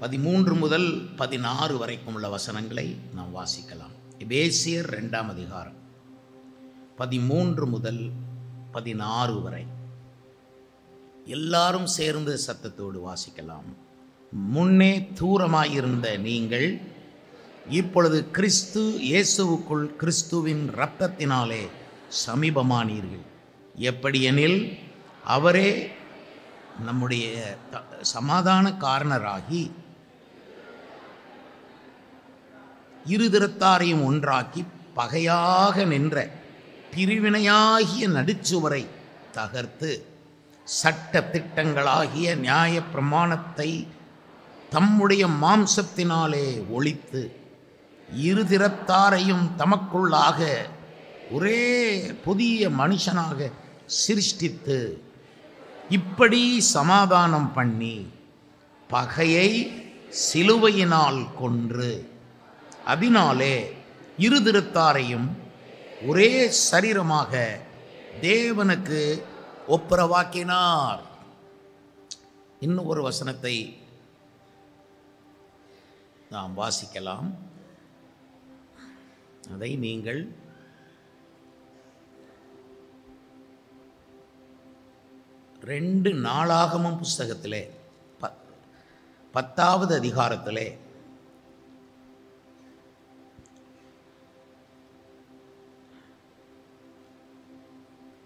13 முதல் 16 வரைக்கும் உள்ள வசனங்களை நாம் வாசிக்கலாம். எபேசியர் 2ஆம் அதிகாரம் 13 முதல் 16 வரை எல்லாரும் சேர்ந்து சத்தத்தோடு வாசிக்கலாம். முன்னே தூரமாயிருந்த நீங்கள் இப்பொழுது கிறிஸ்து இயேசுவுக்குள் கிறிஸ்துவின் இரத்தத்தினாலே சமீபமானீர்கள். எப்படியெனில் அவரே நம்முடைய சமாதான காரணராகி இருதிறத்தாரையும் ஒன்றாக்கி பகையாக நின்ற பிரிவினையாகிய நடுச்சுவரை தகர்த்து சட்ட திட்டங்களாகிய நியாய பிரமாணத்தை தம்முடைய மாம்சத்தினாலே ஒழித்து இருதிறத்தாரையும் தமக்குள்ளாக ஒரே புதிய மனுஷனாக சிருஷ்டித்து இப்படி சமாதானம் பண்ணி பகையை சிலுவையினால் கொன்று அதனாலே இருதிறத்தாரையும் ஒரே சரீரமாக தேவனுக்கு ஒப்புரவாக்கினார். இன்னும் ஒரு வசனத்தை நாம் வாசிக்கலாம். அதை நீங்கள் 2 நாளாகமம் புஸ்தகத்திலே 10வது அதிகாரத்திலே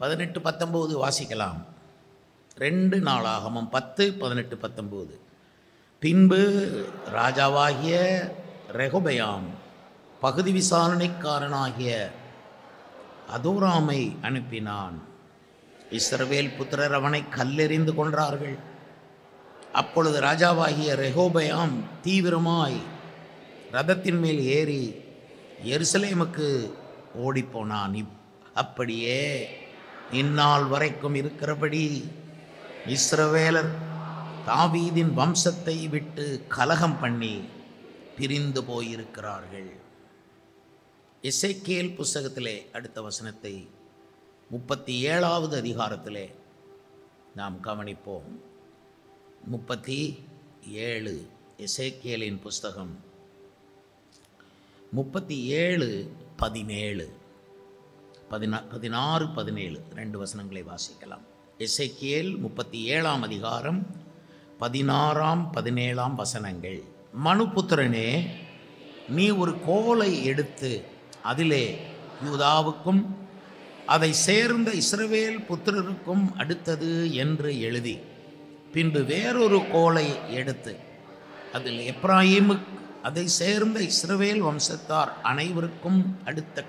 18-19 வாசிக்கலாம். 2 நாளாகமம் 10, 18, 19. பின்பு ராஜாவாகிய ரெகொபெயாம் பகுதி விசாரணைக்காரனாகிய அதோராமை அனுப்பினான். இஸ்ரவேல் புத்திரர் அவனை கல்லெறிந்து கொன்றார்கள். அப்பொழுது ராஜாவாகிய ரெகொபெயாம் தீவிரமாய் ரதத்தின் மேல் ஏறி எருசலேமுக்கு ஓடிப்போனான். அப்படியே இந்நாள் வரைக்கும் இருக்கிறபடி இஸ்ரவேலர் தாவீதின் வம்சத்தை விட்டு கலகம் பண்ணி பிரிந்து போயிருக்கிறார்கள். எசேக்கியேல் புஸ்தகத்திலே அடுத்த வசனத்தை 37வது அதிகாரத்திலே நாம் கவனிப்போம். 37 எசேக்கியேலின் புஸ்தகம் 37, 17, 16, 17 2 வசனங்களை வாசிக்கலாம். எசேக்கியேல் 37ஆம் அதிகாரம் 16, 17 வசனங்கள். மனுபுத்திரனே, நீ ஒரு கோலை எடுத்து அதிலே யூதாவுக்கும் அதை சேர்ந்த இஸ்ரவேல் புத்திரருக்கும் அடுத்தது என்று எழுதி, பின்பு வேறொரு கோலை எடுத்து அதில் எப்ராயிமுக்கு அதை சேர்ந்த இஸ்ரவேல் வம்சத்தார் அனைவருக்கும் அடுத்த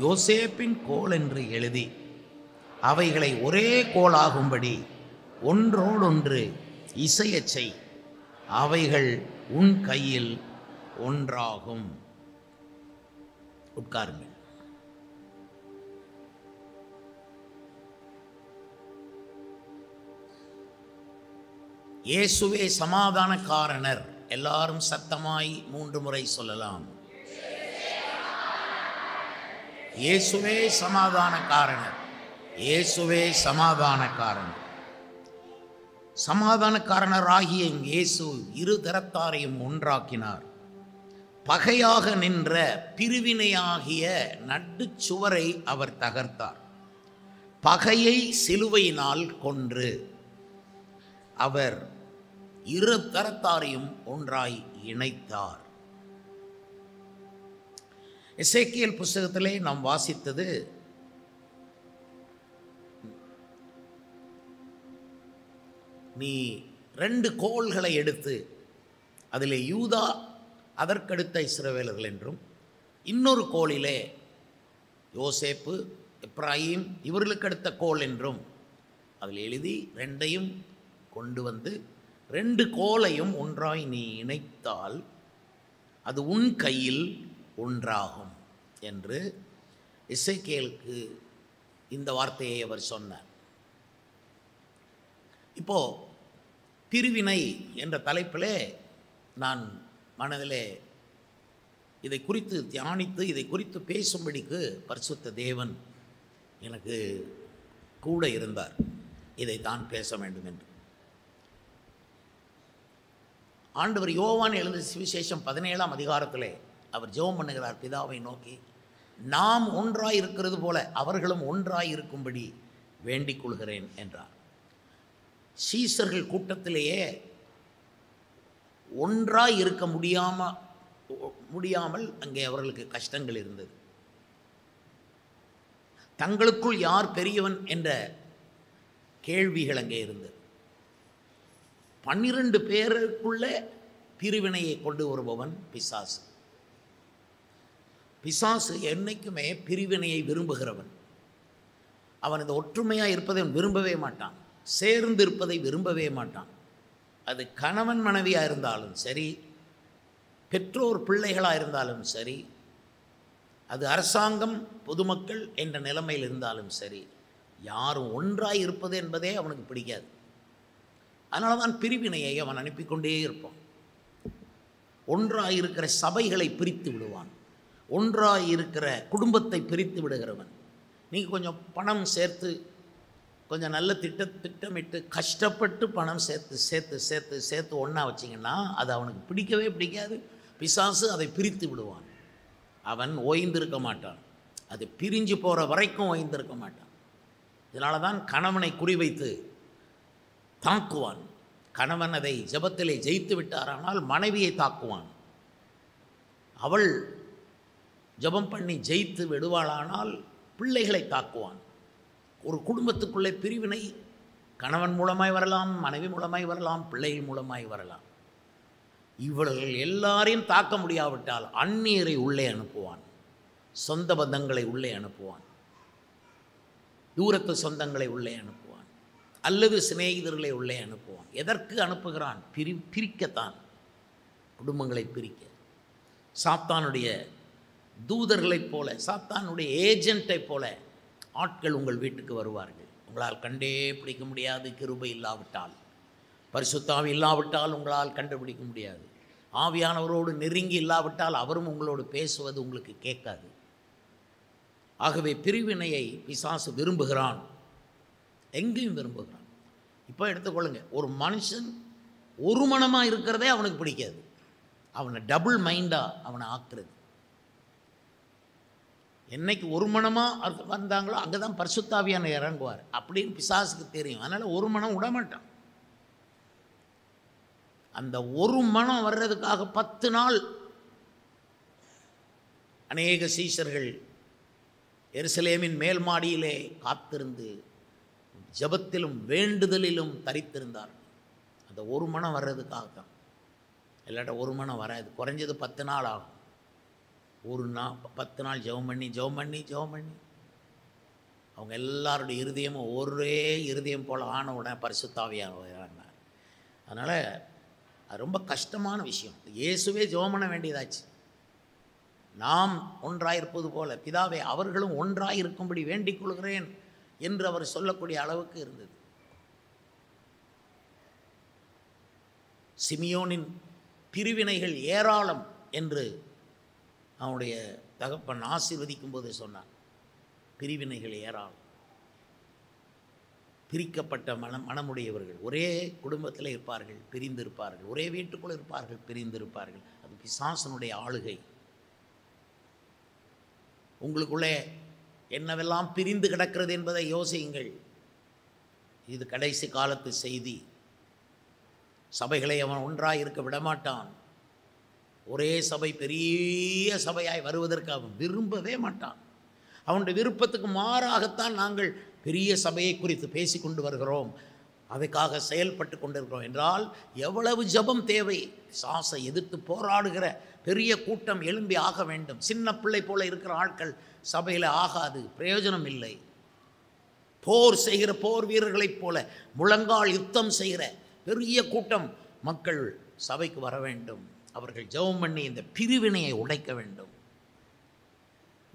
யோசேப்பின் கோல் என்று எழுதி அவைகளை ஒரே கோலாகும்படி ஒன்றோடொன்று இசையச் செய். அவைகள் உன் கையில் ஒன்றாகும். உட்காருங்கள். இயேசுவே சமாதானக்காரனர். எல்லாரும் சத்தமாய் 3 முறை சொல்லலாம். இயேசுவே சமாதானக்காரனர். இயேசுவே சமாதானக்காரனர். சமாதானக்காரனராகிய இயேசு இரு தரத்தாரையும் ஒன்றாக்கினார். பகையாக நின்ற பிரிவினையாகிய நடுச்சுவரை அவர் தகர்த்தார். பகையை சிலுவையினால் கொன்று அவர் இரு தரத்தாரையும் ஒன்றாய் இணைத்தார். எசேக்கியேல் புஸ்தகத்திலே நாம் வாசித்தது நீ 2 கோல்களை எடுத்து அதில் யூதா அதற்கடுத்த இஸ்ரவேலர்கள் என்றும் இன்னொரு கோலிலே யோசேப்பு எப்ராயிம் இவர்களுக்கு அடுத்த கோல் என்றும் அதில் எழுதி 2ஐயும் கொண்டு வந்து 2 கோலையும் ஒன்றாய் நீ இணைத்தால் அது உன் கையில் ஒன்றாகும் என்று எசேக்கியேலுக்கு இந்த வார்த்தையை அவர் சொன்னார். இப்போ பிரிவினை என்ற தலைப்பிலே நான் மனதிலே இதை குறித்து தியானித்து இதை குறித்து பேசும்படிக்கு பரிசுத்த தேவன் எனக்கு கூட இருந்தார். இதை தான் பேச வேண்டும் என்று. ஆண்டவர் யோவான் எழுந்த சுவிசேஷம் 17ஆம் அதிகாரத்திலே அவர் ஜெபம் பண்ணுகிறார் பிதாவை நோக்கி, நாம் ஒன்றாய் இருக்கிறது போல அவர்களும் ஒன்றாய் இருக்கும்படி வேண்டிக் கொள்கிறேன் என்றார். சீசர்கள் கூட்டத்திலேயே ஒன்றாய் இருக்க முடியாமல் அங்கே அவர்களுக்கு கஷ்டங்கள் இருந்தது. தங்களுக்குள் யார் பெரியவன் என்ற கேள்விகள் அங்கே இருந்தது. 12 பேருக்குள்ள பிரிவினையை கொண்டு வருபவன் பிசாசு. பிசாசு என்னைக்குமே பிரிவினையை விரும்புகிறவன். அவன் இந்த ஒற்றுமையாக இருப்பதை விரும்பவே மாட்டான், சேர்ந்து இருப்பதை விரும்பவே மாட்டான். அது கணவன் மனைவியாக இருந்தாலும் சரி, பெற்றோர் பிள்ளைகளாக இருந்தாலும் சரி, அது அரசாங்கம் பொதுமக்கள் என்ற நிலைமையில் இருந்தாலும் சரி, யாரும் ஒன்றாய் இருப்பது என்பதே அவனுக்கு பிடிக்காது. அதனால தான் பிரிவினையை அவன் அனுப்பி கொண்டே இருப்பான். ஒன்றாய் இருக்கிற சபைகளை பிரித்து விடுவான், ஒன்றாய் இருக்கிற குடும்பத்தை பிரித்து விடுகிறவன். நீங்கள் கொஞ்சம் பணம் சேர்த்து, கொஞ்சம் நல்ல திட்டமிட்டு கஷ்டப்பட்டு பணம் சேர்த்து சேர்த்து சேர்த்து சேர்த்து ஒன்றா வச்சிங்கன்னா அது அவனுக்கு பிடிக்கவே பிடிக்காது. பிசாசு அதை பிரித்து விடுவான். அவன் ஓய்ந்திருக்க மாட்டான், அது பிரிஞ்சு போகிற வரைக்கும் ஓய்ந்திருக்க மாட்டான். இதனால தான் கணவனை குறிவைத்து தாக்குவான். கணவன் அதை ஜெபத்திலே ஜெயித்து விட்டாரானால் மனைவியை தாக்குவான். அவள் ஜெபம் பண்ணி ஜெயித்து விடுவாளானால் பிள்ளைகளை தாக்குவான். ஒரு குடும்பத்துக்குள்ளே பிரிவினை கணவன் மூலமாய் வரலாம், மனைவி மூலமாய் வரலாம், பிள்ளைகள் மூலமாய் வரலாம். இவர்கள் எல்லாரையும் தாக்க முடியாவிட்டால் அந்நியரை உள்ளே அனுப்புவான், சொந்த பந்தங்களை உள்ளே அனுப்புவான், தூரத்து சொந்தங்களை உள்ளே அனுப்புவான், அல்லது சிநேகிதர்களை உள்ளே அனுப்புவான். எதற்கு அனுப்புகிறான்? பிரிக்கத்தான், குடும்பங்களை பிரிக்க. சாத்தானுடைய தூதர்களைப் போல, சாத்தானுடைய ஏஜென்ட்டை போல ஆட்கள் உங்கள் வீட்டுக்கு வருவார்கள். உங்களால் கண்டே பிடிக்க முடியாது. கிருபை இல்லாவிட்டால், பரிசுத்த ஆவி இல்லாவிட்டால் உங்களால் கண்டுபிடிக்க முடியாது. ஆவியானவரோடு நெருங்கி இல்லாவிட்டால் அவரும் உங்களோடு பேசுவது உங்களுக்கு கேட்காது. ஆகவே பிரிவினையை பிசாசு விரும்புகிறான், எங்கேயும் விரும்புகிறான். இப்போ எடுத்துக்கொள்ளுங்க, ஒரு மனுஷன் ஒரு மனமாக இருக்கிறதே அவனுக்கு பிடிக்காது. அவனை டபுள் மைண்டாக அவனை ஆக்குறது. என்னைக்கு ஒரு மனமாக வந்தாங்களோ அங்கே தான் பரிசுத்தாவியான இறங்குவார் அப்படின்னு பிசாசுக்கு தெரியும். அதனால் ஒரு மனம் விடமாட்டான். அந்த ஒரு மனம் வர்றதுக்காக 10 நாள் அநேக சீஷர்கள் எருசலேமின் மேல் மாடியிலே காத்திருந்து ஜெபத்திலும் வேண்டுதலிலும் தரித்திருந்தார்கள். அந்த ஒரு மனம் வர்றதுக்காக தான். இல்லாட்ட ஒரு மனம் வராது. குறைஞ்சது 10 நாள் ஆகும். ஒரு 10 நாள் ஜெபம் பண்ணி அவங்க எல்லாருடைய இருதயமும் ஒரே இருதயம் போல் ஆன உடனே பரிசுத்தாவியாக. அதனால் அது ரொம்ப கஷ்டமான விஷயம். இயேசுவே ஜெபம் பண்ண வேண்டியதாச்சு. நாம் ஒன்றாயிருப்பது போல பிதாவே அவர்களும் ஒன்றாயிருக்கும்படி வேண்டிக் கொள்கிறேன் என்று அவர் சொல்லக்கூடிய அளவுக்கு இருந்தது. சிமியோனின் பிரிவினைகள் ஏராளம் என்று அவனுடைய தகப்பன் ஆசீர்வதிக்கும் போது சொன்னான். பிரிவினைகள் ஏராளம். பிரிக்கப்பட்ட மனமுடையவர்கள் ஒரே குடும்பத்தில் இருப்பார்கள், பிரிந்து இருப்பார்கள். ஒரே வீட்டுக்குள் இருப்பார்கள், பிரிந்து இருப்பார்கள். அது பிசாசனுடைய ஆளுகை. உங்களுக்குள்ளே என்னவெல்லாம் பிரிந்து கிடக்கிறது என்பதை யோசியுங்கள். இது கடைசி காலத்து செய்தி. சபைகளை அவன் ஒன்றாக இருக்க விடமாட்டான். ஒரே சபை பெரிய சபையாய் வருவதற்கு அவன் விரும்பவே மாட்டான். அவனுடைய விருப்பத்துக்கு மாறாகத்தான் நாங்கள் பெரிய சபையை குறித்து பேசி கொண்டு வருகிறோம், அதுக்காக செயல்பட்டு கொண்டிருக்கிறோம் என்றால் எவ்வளவு ஜெபம் தேவை. சாசை எதிர்த்து போராடுகிற பெரிய கூட்டம் எழும்பி ஆக வேண்டும். சின்ன பிள்ளை போல இருக்கிற ஆட்கள் சபையில் ஆகாது, பிரயோஜனம் இல்லை. போர் செய்கிற போர் வீரர்களைப் போல முழங்கால் யுத்தம் செய்கிற பெரிய கூட்டம் மக்கள் சபைக்கு வர வேண்டும். அவர்கள் ஜெபம் பண்ணி இந்த பிரிவினையை உடைக்க வேண்டும்.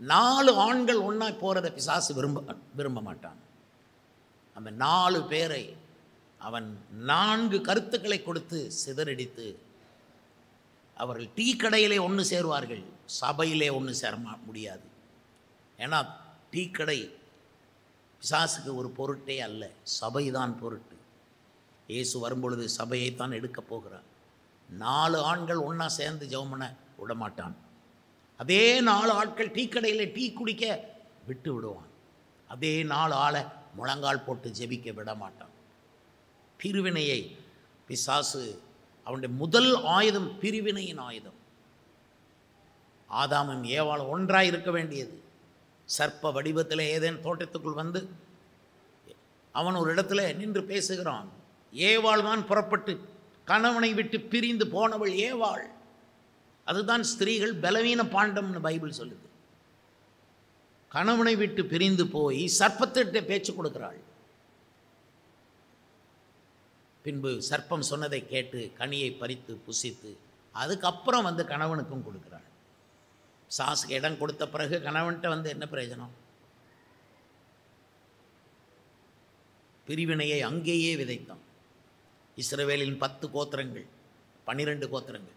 4 ஆண்கள் ஒன்றா போகிறத பிசாசு விரும்ப மாட்டான். அந்த 4 பேரை அவன் 4 கருத்துக்களை கொடுத்து சிதறடித்து அவர்கள் டீ கடையிலே ஒன்று சேருவார்கள், சபையிலே ஒன்று சேர முடியாது. ஏன்னா டீ கடை பிசாசுக்கு ஒரு பொருட்டே அல்ல, சபைதான் பொருட்டு. இயேசு வரும்பொழுது சபையைத்தான் எடுக்கப் போகிறார். 4 ஆண்கள் ஒன்றா சேர்ந்து ஜெபம் பண்ண விடமாட்டான். அதே 4 ஆட்கள் டீ கடையில் டீ குடிக்க விட்டு விடுவான். அதே 4 ஆளை முழங்கால் போட்டு ஜெபிக்க விட மாட்டான். பிரிவினையை பிசாசு, அவனுடைய முதல் ஆயுதம் பிரிவினையின் ஆயுதம். ஆதாமும் ஏவாளும் ஒன்றாய் இருக்க வேண்டியது. சர்ப்ப வடிவத்தில் ஏதேன் தோட்டத்துக்குள் வந்து அவன் ஒரு இடத்துல நின்று பேசுகிறான். ஏவாள் தான் புறப்பட்டு கணவனை விட்டு பிரிந்து போனவள் ஏவாள். அதுதான் ஸ்திரீகள் பலவீன பாண்டம்னு பைபிள் சொல்லுது. கணவனை விட்டு பிரிந்து போய் சர்ப்பத்திட்ட பேச்சு கொடுக்கிறாள். பின்பு சர்ப்பம் சொன்னதை கேட்டு கனியை பறித்து புசித்து அதுக்கப்புறம் வந்து கணவனுக்கும் கொடுக்கிறாள். சாசுக்கு இடம் கொடுத்த பிறகு கணவன்கிட்ட வந்து என்ன பிரயோஜனம்? பிரிவினையை அங்கேயே விதைத்தான். இஸ்ரவேலின் 10 கோத்திரங்கள், 12 கோத்திரங்கள்,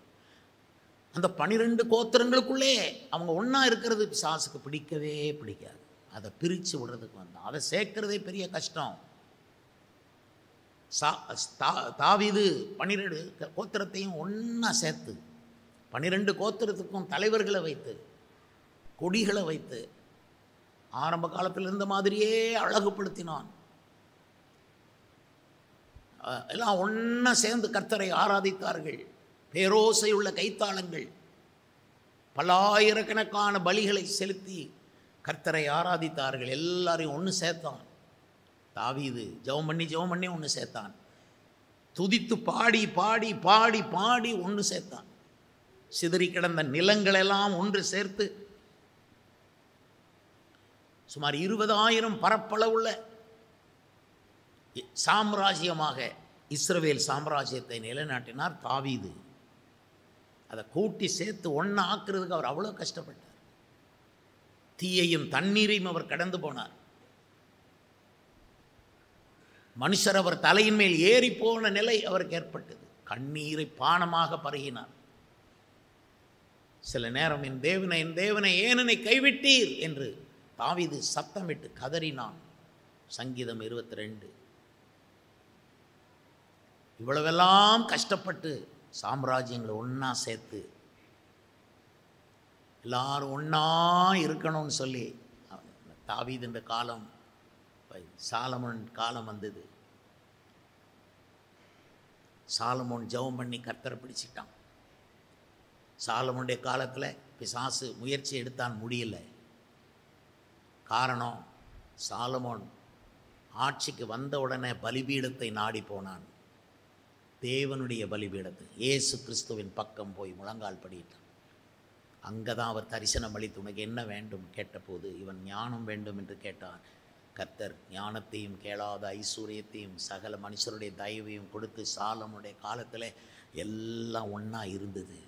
அந்த 12 கோத்திரங்களுக்குள்ளே அவங்க ஒன்றா இருக்கிறது பிசாசுக்கு பிடிக்கவே பிடிக்காது. அதை பிரித்து விடுறதுக்கு வந்தான். அதை சேர்க்கிறதே பெரிய கஷ்டம். தாவீது 12 கோத்திரத்தையும் ஒன்றா சேர்த்து 12 கோத்திரத்துக்கும் தலைவர்களை வைத்து கொடிகளை வைத்து ஆரம்ப காலத்தில் இருந்த மாதிரியே அழகுபடுத்தினான். எல்லாம் ஒன்றா சேர்ந்து கர்த்தரை ஆராதித்தார்கள். பேரோசை உள்ள கைத்தாளங்கள், பல்லாயிரக்கணக்கான பலிகளை செலுத்தி கர்த்தரை ஆராதித்தார்கள். எல்லாரையும் ஒன்று சேர்த்தான். தாவீது ஜெபம் பண்ணி ஒன்று சேர்த்தான். துதித்து பாடி பாடி பாடி பாடி ஒன்று சேர்த்தான். சிதறி கிடந்த நிலங்களெல்லாம் ஒன்று சேர்த்து சுமார் 20,000 பரப்பளவுள்ள சாம்ராஜ்யமாக இஸ்ரவேல் சாம்ராஜ்யத்தை நிலைநாட்டினார் தாவீது. அதை கூட்டி சேர்த்து ஒன்றா ஆக்குறதுக்கு அவர் அவ்வளோ கஷ்டப்பட்டார். தீயையும் தண்ணீரையும் அவர் கடந்து போனார். மனுஷர் அவர் தலையின் மேல் ஏறி போன நிலை அவருக்கு ஏற்பட்டது. கண்ணீரை பானமாக பருகினார். சில நேரம் என் தேவனை ஏன் என்னை கைவிட்டீர் என்று தாவீது சத்தமிட்டு கதறினான். சங்கீதம் 22. இவ்வளவெல்லாம் கஷ்டப்பட்டு சாம்ராஜ்யங்களை ஒன்றா சேர்த்து எல்லாரும் ஒன்றா இருக்கணும்னு சொல்லி தாவீதுன்ற காலம், சாலமோன் காலம் வந்தது. சாலமோன் ஜெபம் பண்ணி கர்த்தரை பிடிச்சிட்டான். சாலமோனுடைய காலத்தில் பிசாசு முயற்சி எடுத்தான், முடியலை. காரணம், சாலமோன் ஆட்சிக்கு வந்த உடனே பலிபீடத்தை நாடி போனான். தேவனுடைய பலிபீடத்தை, இயேசு கிறிஸ்துவின் பக்கம் போய் முழங்கால் படியிட்டான். அங்கே தான் அவர் தரிசனம் அளித்து உனக்கு என்ன வேண்டும் கேட்டபோது இவன் ஞானம் வேண்டும் என்று கேட்டான். கர்த்தர் ஞானத்தையும் கேளாத ஐஸ்வர்யத்தையும் சகல மனுஷருடைய தயவையும் கொடுத்து சாலமோனுடைய காலத்தில் எல்லாம் ஒன்றா இருந்தது.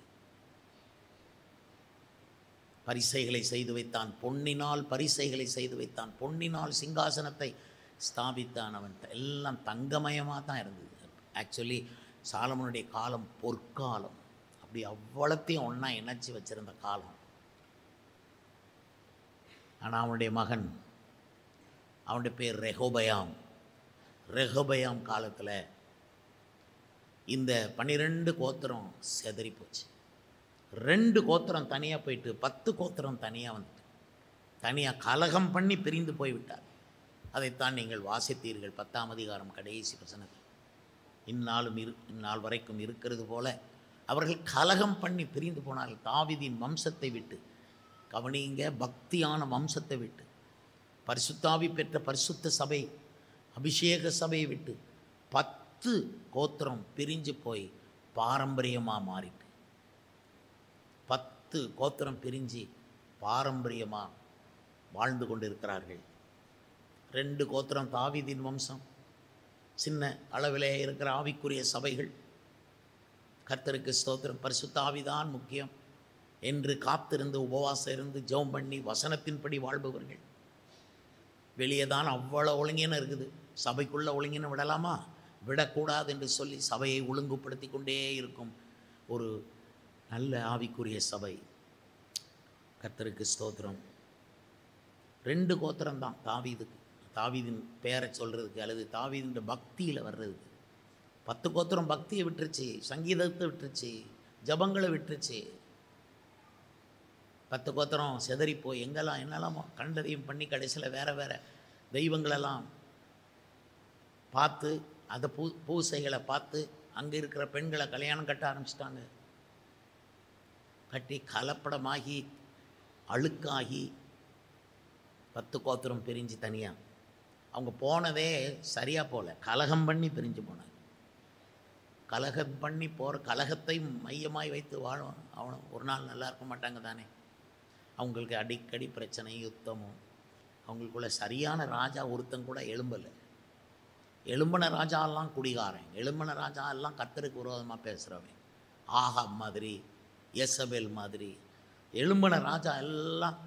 பரிசைகளை செய்து வைத்தான், பொன்னினால் பரிசைகளை செய்து வைத்தான், பொன்னினால் சிங்காசனத்தை ஸ்தாபித்தான். அவன் எல்லாம் தங்கமயமாக தான் இருந்தது. ஆக்சுவலி சாலமோனுடைய காலம் பொற்காலம். அப்படி அவ்வளத்தையும் ஒன்றா இணைச்சி வச்சிருந்த காலம். ஆனால் அவனுடைய மகன், அவனுடைய பேர் ரெகோபயாம். ரெகோபயாம் காலத்தில் இந்த 12 கோத்திரம் செதறி போச்சு. 2 கோத்திரம் தனியாக போயிட்டு 10 கோத்திரம் தனியாக வந்துட்டு தனியாக கலகம் பண்ணி பிரிந்து போய்விட்டார். அதைத்தான் நீங்கள் வாசித்தீர்கள் 10ஆம் அதிகாரம் கடைசி வசனத்தில். இந்நாள் வரைக்கும் இருக்கிறது போல அவர்கள் கலகம் பண்ணி பிரிந்து போனார்கள். தாவீதின் வம்சத்தை விட்டு, கவனிங்க, பக்தியான வம்சத்தை விட்டு, பரிசுத்தாவி பெற்ற பரிசுத்த சபை, அபிஷேக சபையை விட்டு 10 கோத்திரம் பிரிஞ்சு போய் பாரம்பரியமாக மாறிட்டு, 10 கோத்திரம் பிரிஞ்சு பாரம்பரியமாக வாழ்ந்து கொண்டு இருக்கிறார்கள். 2 கோத்திரம் தாவீதின் வம்சம், சின்ன அளவிலே இருக்கிற ஆவிக்குரிய சபைகள். கர்த்தருக்கு ஸ்தோத்திரம். பரிசுத்த ஆவிதான் முக்கியம் என்று காத்திருந்து உபவாசம் இருந்து ஜெபம் பண்ணி வசனத்தின்படி வாழ்பவர்கள். வெளியே தான் அவ்வளோ ஒழுங்கின இருக்குது. சபைக்குள்ளே ஒழுங்கின விடலாமா? விடக்கூடாது என்று சொல்லி சபையை ஒழுங்குபடுத்தி கொண்டே இருக்கும் ஒரு நல்ல ஆவிக்குரிய சபை. கர்த்தருக்கு ஸ்தோத்திரம். 2 கோத்திரம்தான் தாவீதுக்கு. தாவீதின் பேரை சொல்கிறதுக்கு அல்லது தாவீதின் பக்தியில் வர்றதுக்கு 10 கோத்திரம் பக்தியை விட்டுருச்சு, சங்கீதத்தை விட்டுருச்சு, ஜபங்களை விட்டுருச்சு. 10 கோத்திரம் செதறி போய் எங்கெல்லாம் என்னெல்லாமோ கண்டதையும் பண்ணி கடைசியில் வேறு வேறு தெய்வங்களெல்லாம் பார்த்து அதை பூசைகளை பார்த்து அங்கே இருக்கிற பெண்களை கல்யாணம் கட்ட ஆரம்பிச்சிட்டாங்க. கட்டி கலப்படமாகி அழுக்காகி 10 கோத்திரம் பிரிஞ்சு தனியாக அவங்க போனதே சரியாக போகல, கலகம் பண்ணி பிரிஞ்சு போனாங்க. கலகம் பண்ணி போகிற கலகத்தை மையமாய் வைத்து வாழும் அவனும் ஒரு நாள் நல்லா இருக்க மாட்டாங்க தானே. அவங்களுக்கு அடிக்கடி பிரச்சனை, யுத்தமும். அவங்களுக்குள்ள சரியான ராஜா ஒருத்தன் கூட எழும்பலை. எழும்பின ராஜாலாம் குடிகாரன், எழும்பின ராஜா எல்லாம் கர்த்தருக்கு விரோதமாக பேசுகிறவன், ஆகாப் மாதிரி, யேசபேல் மாதிரி. எழும்பின ராஜா எல்லாம்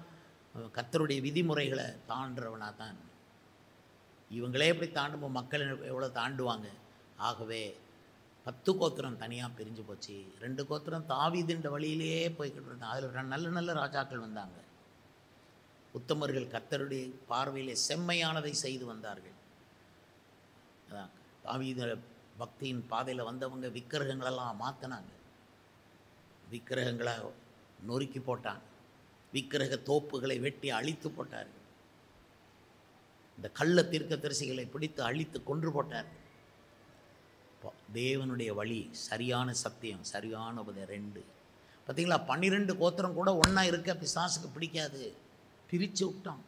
கர்த்தருடைய விதிமுறைகளை தாண்டுறவனாக தான். இவங்களே எப்படி தாண்டும்போது மக்கள் எவ்வளோ தாண்டுவாங்க. ஆகவே 10 கோத்திரம் தனியாக பிரிஞ்சு போச்சு. 2 கோத்திரம் தாவீதுன்ற வழியிலேயே போய்கிட்டு இருந்தாங்க. அதில் நல்ல நல்ல ராஜாக்கள் வந்தாங்க. உத்தமர்கள் கர்த்தருடைய பார்வையிலே செம்மையானதை செய்து வந்தார்கள். அதான் தாவீது பக்தியின் பாதையில் வந்தவங்க விக்கிரகங்களெல்லாம் மாற்றினாங்க, விக்கிரகங்களை நொறுக்கி போட்டாங்க, விக்கிரக தோப்புகளை வெட்டி அழித்து போட்டார்கள், இந்த கள்ள தீர்க்கதரிசிகளை பிடித்து அழித்து கொன்று போட்டார்கள். தேவனுடைய வழி சரியான சத்தியம், சரியான 2 பார்த்தீங்களா. 12 கோத்திரம் கூட ஒன்றா இருக்க பிசாசுக்கு பிடிக்காது, பிரித்து விட்டான்.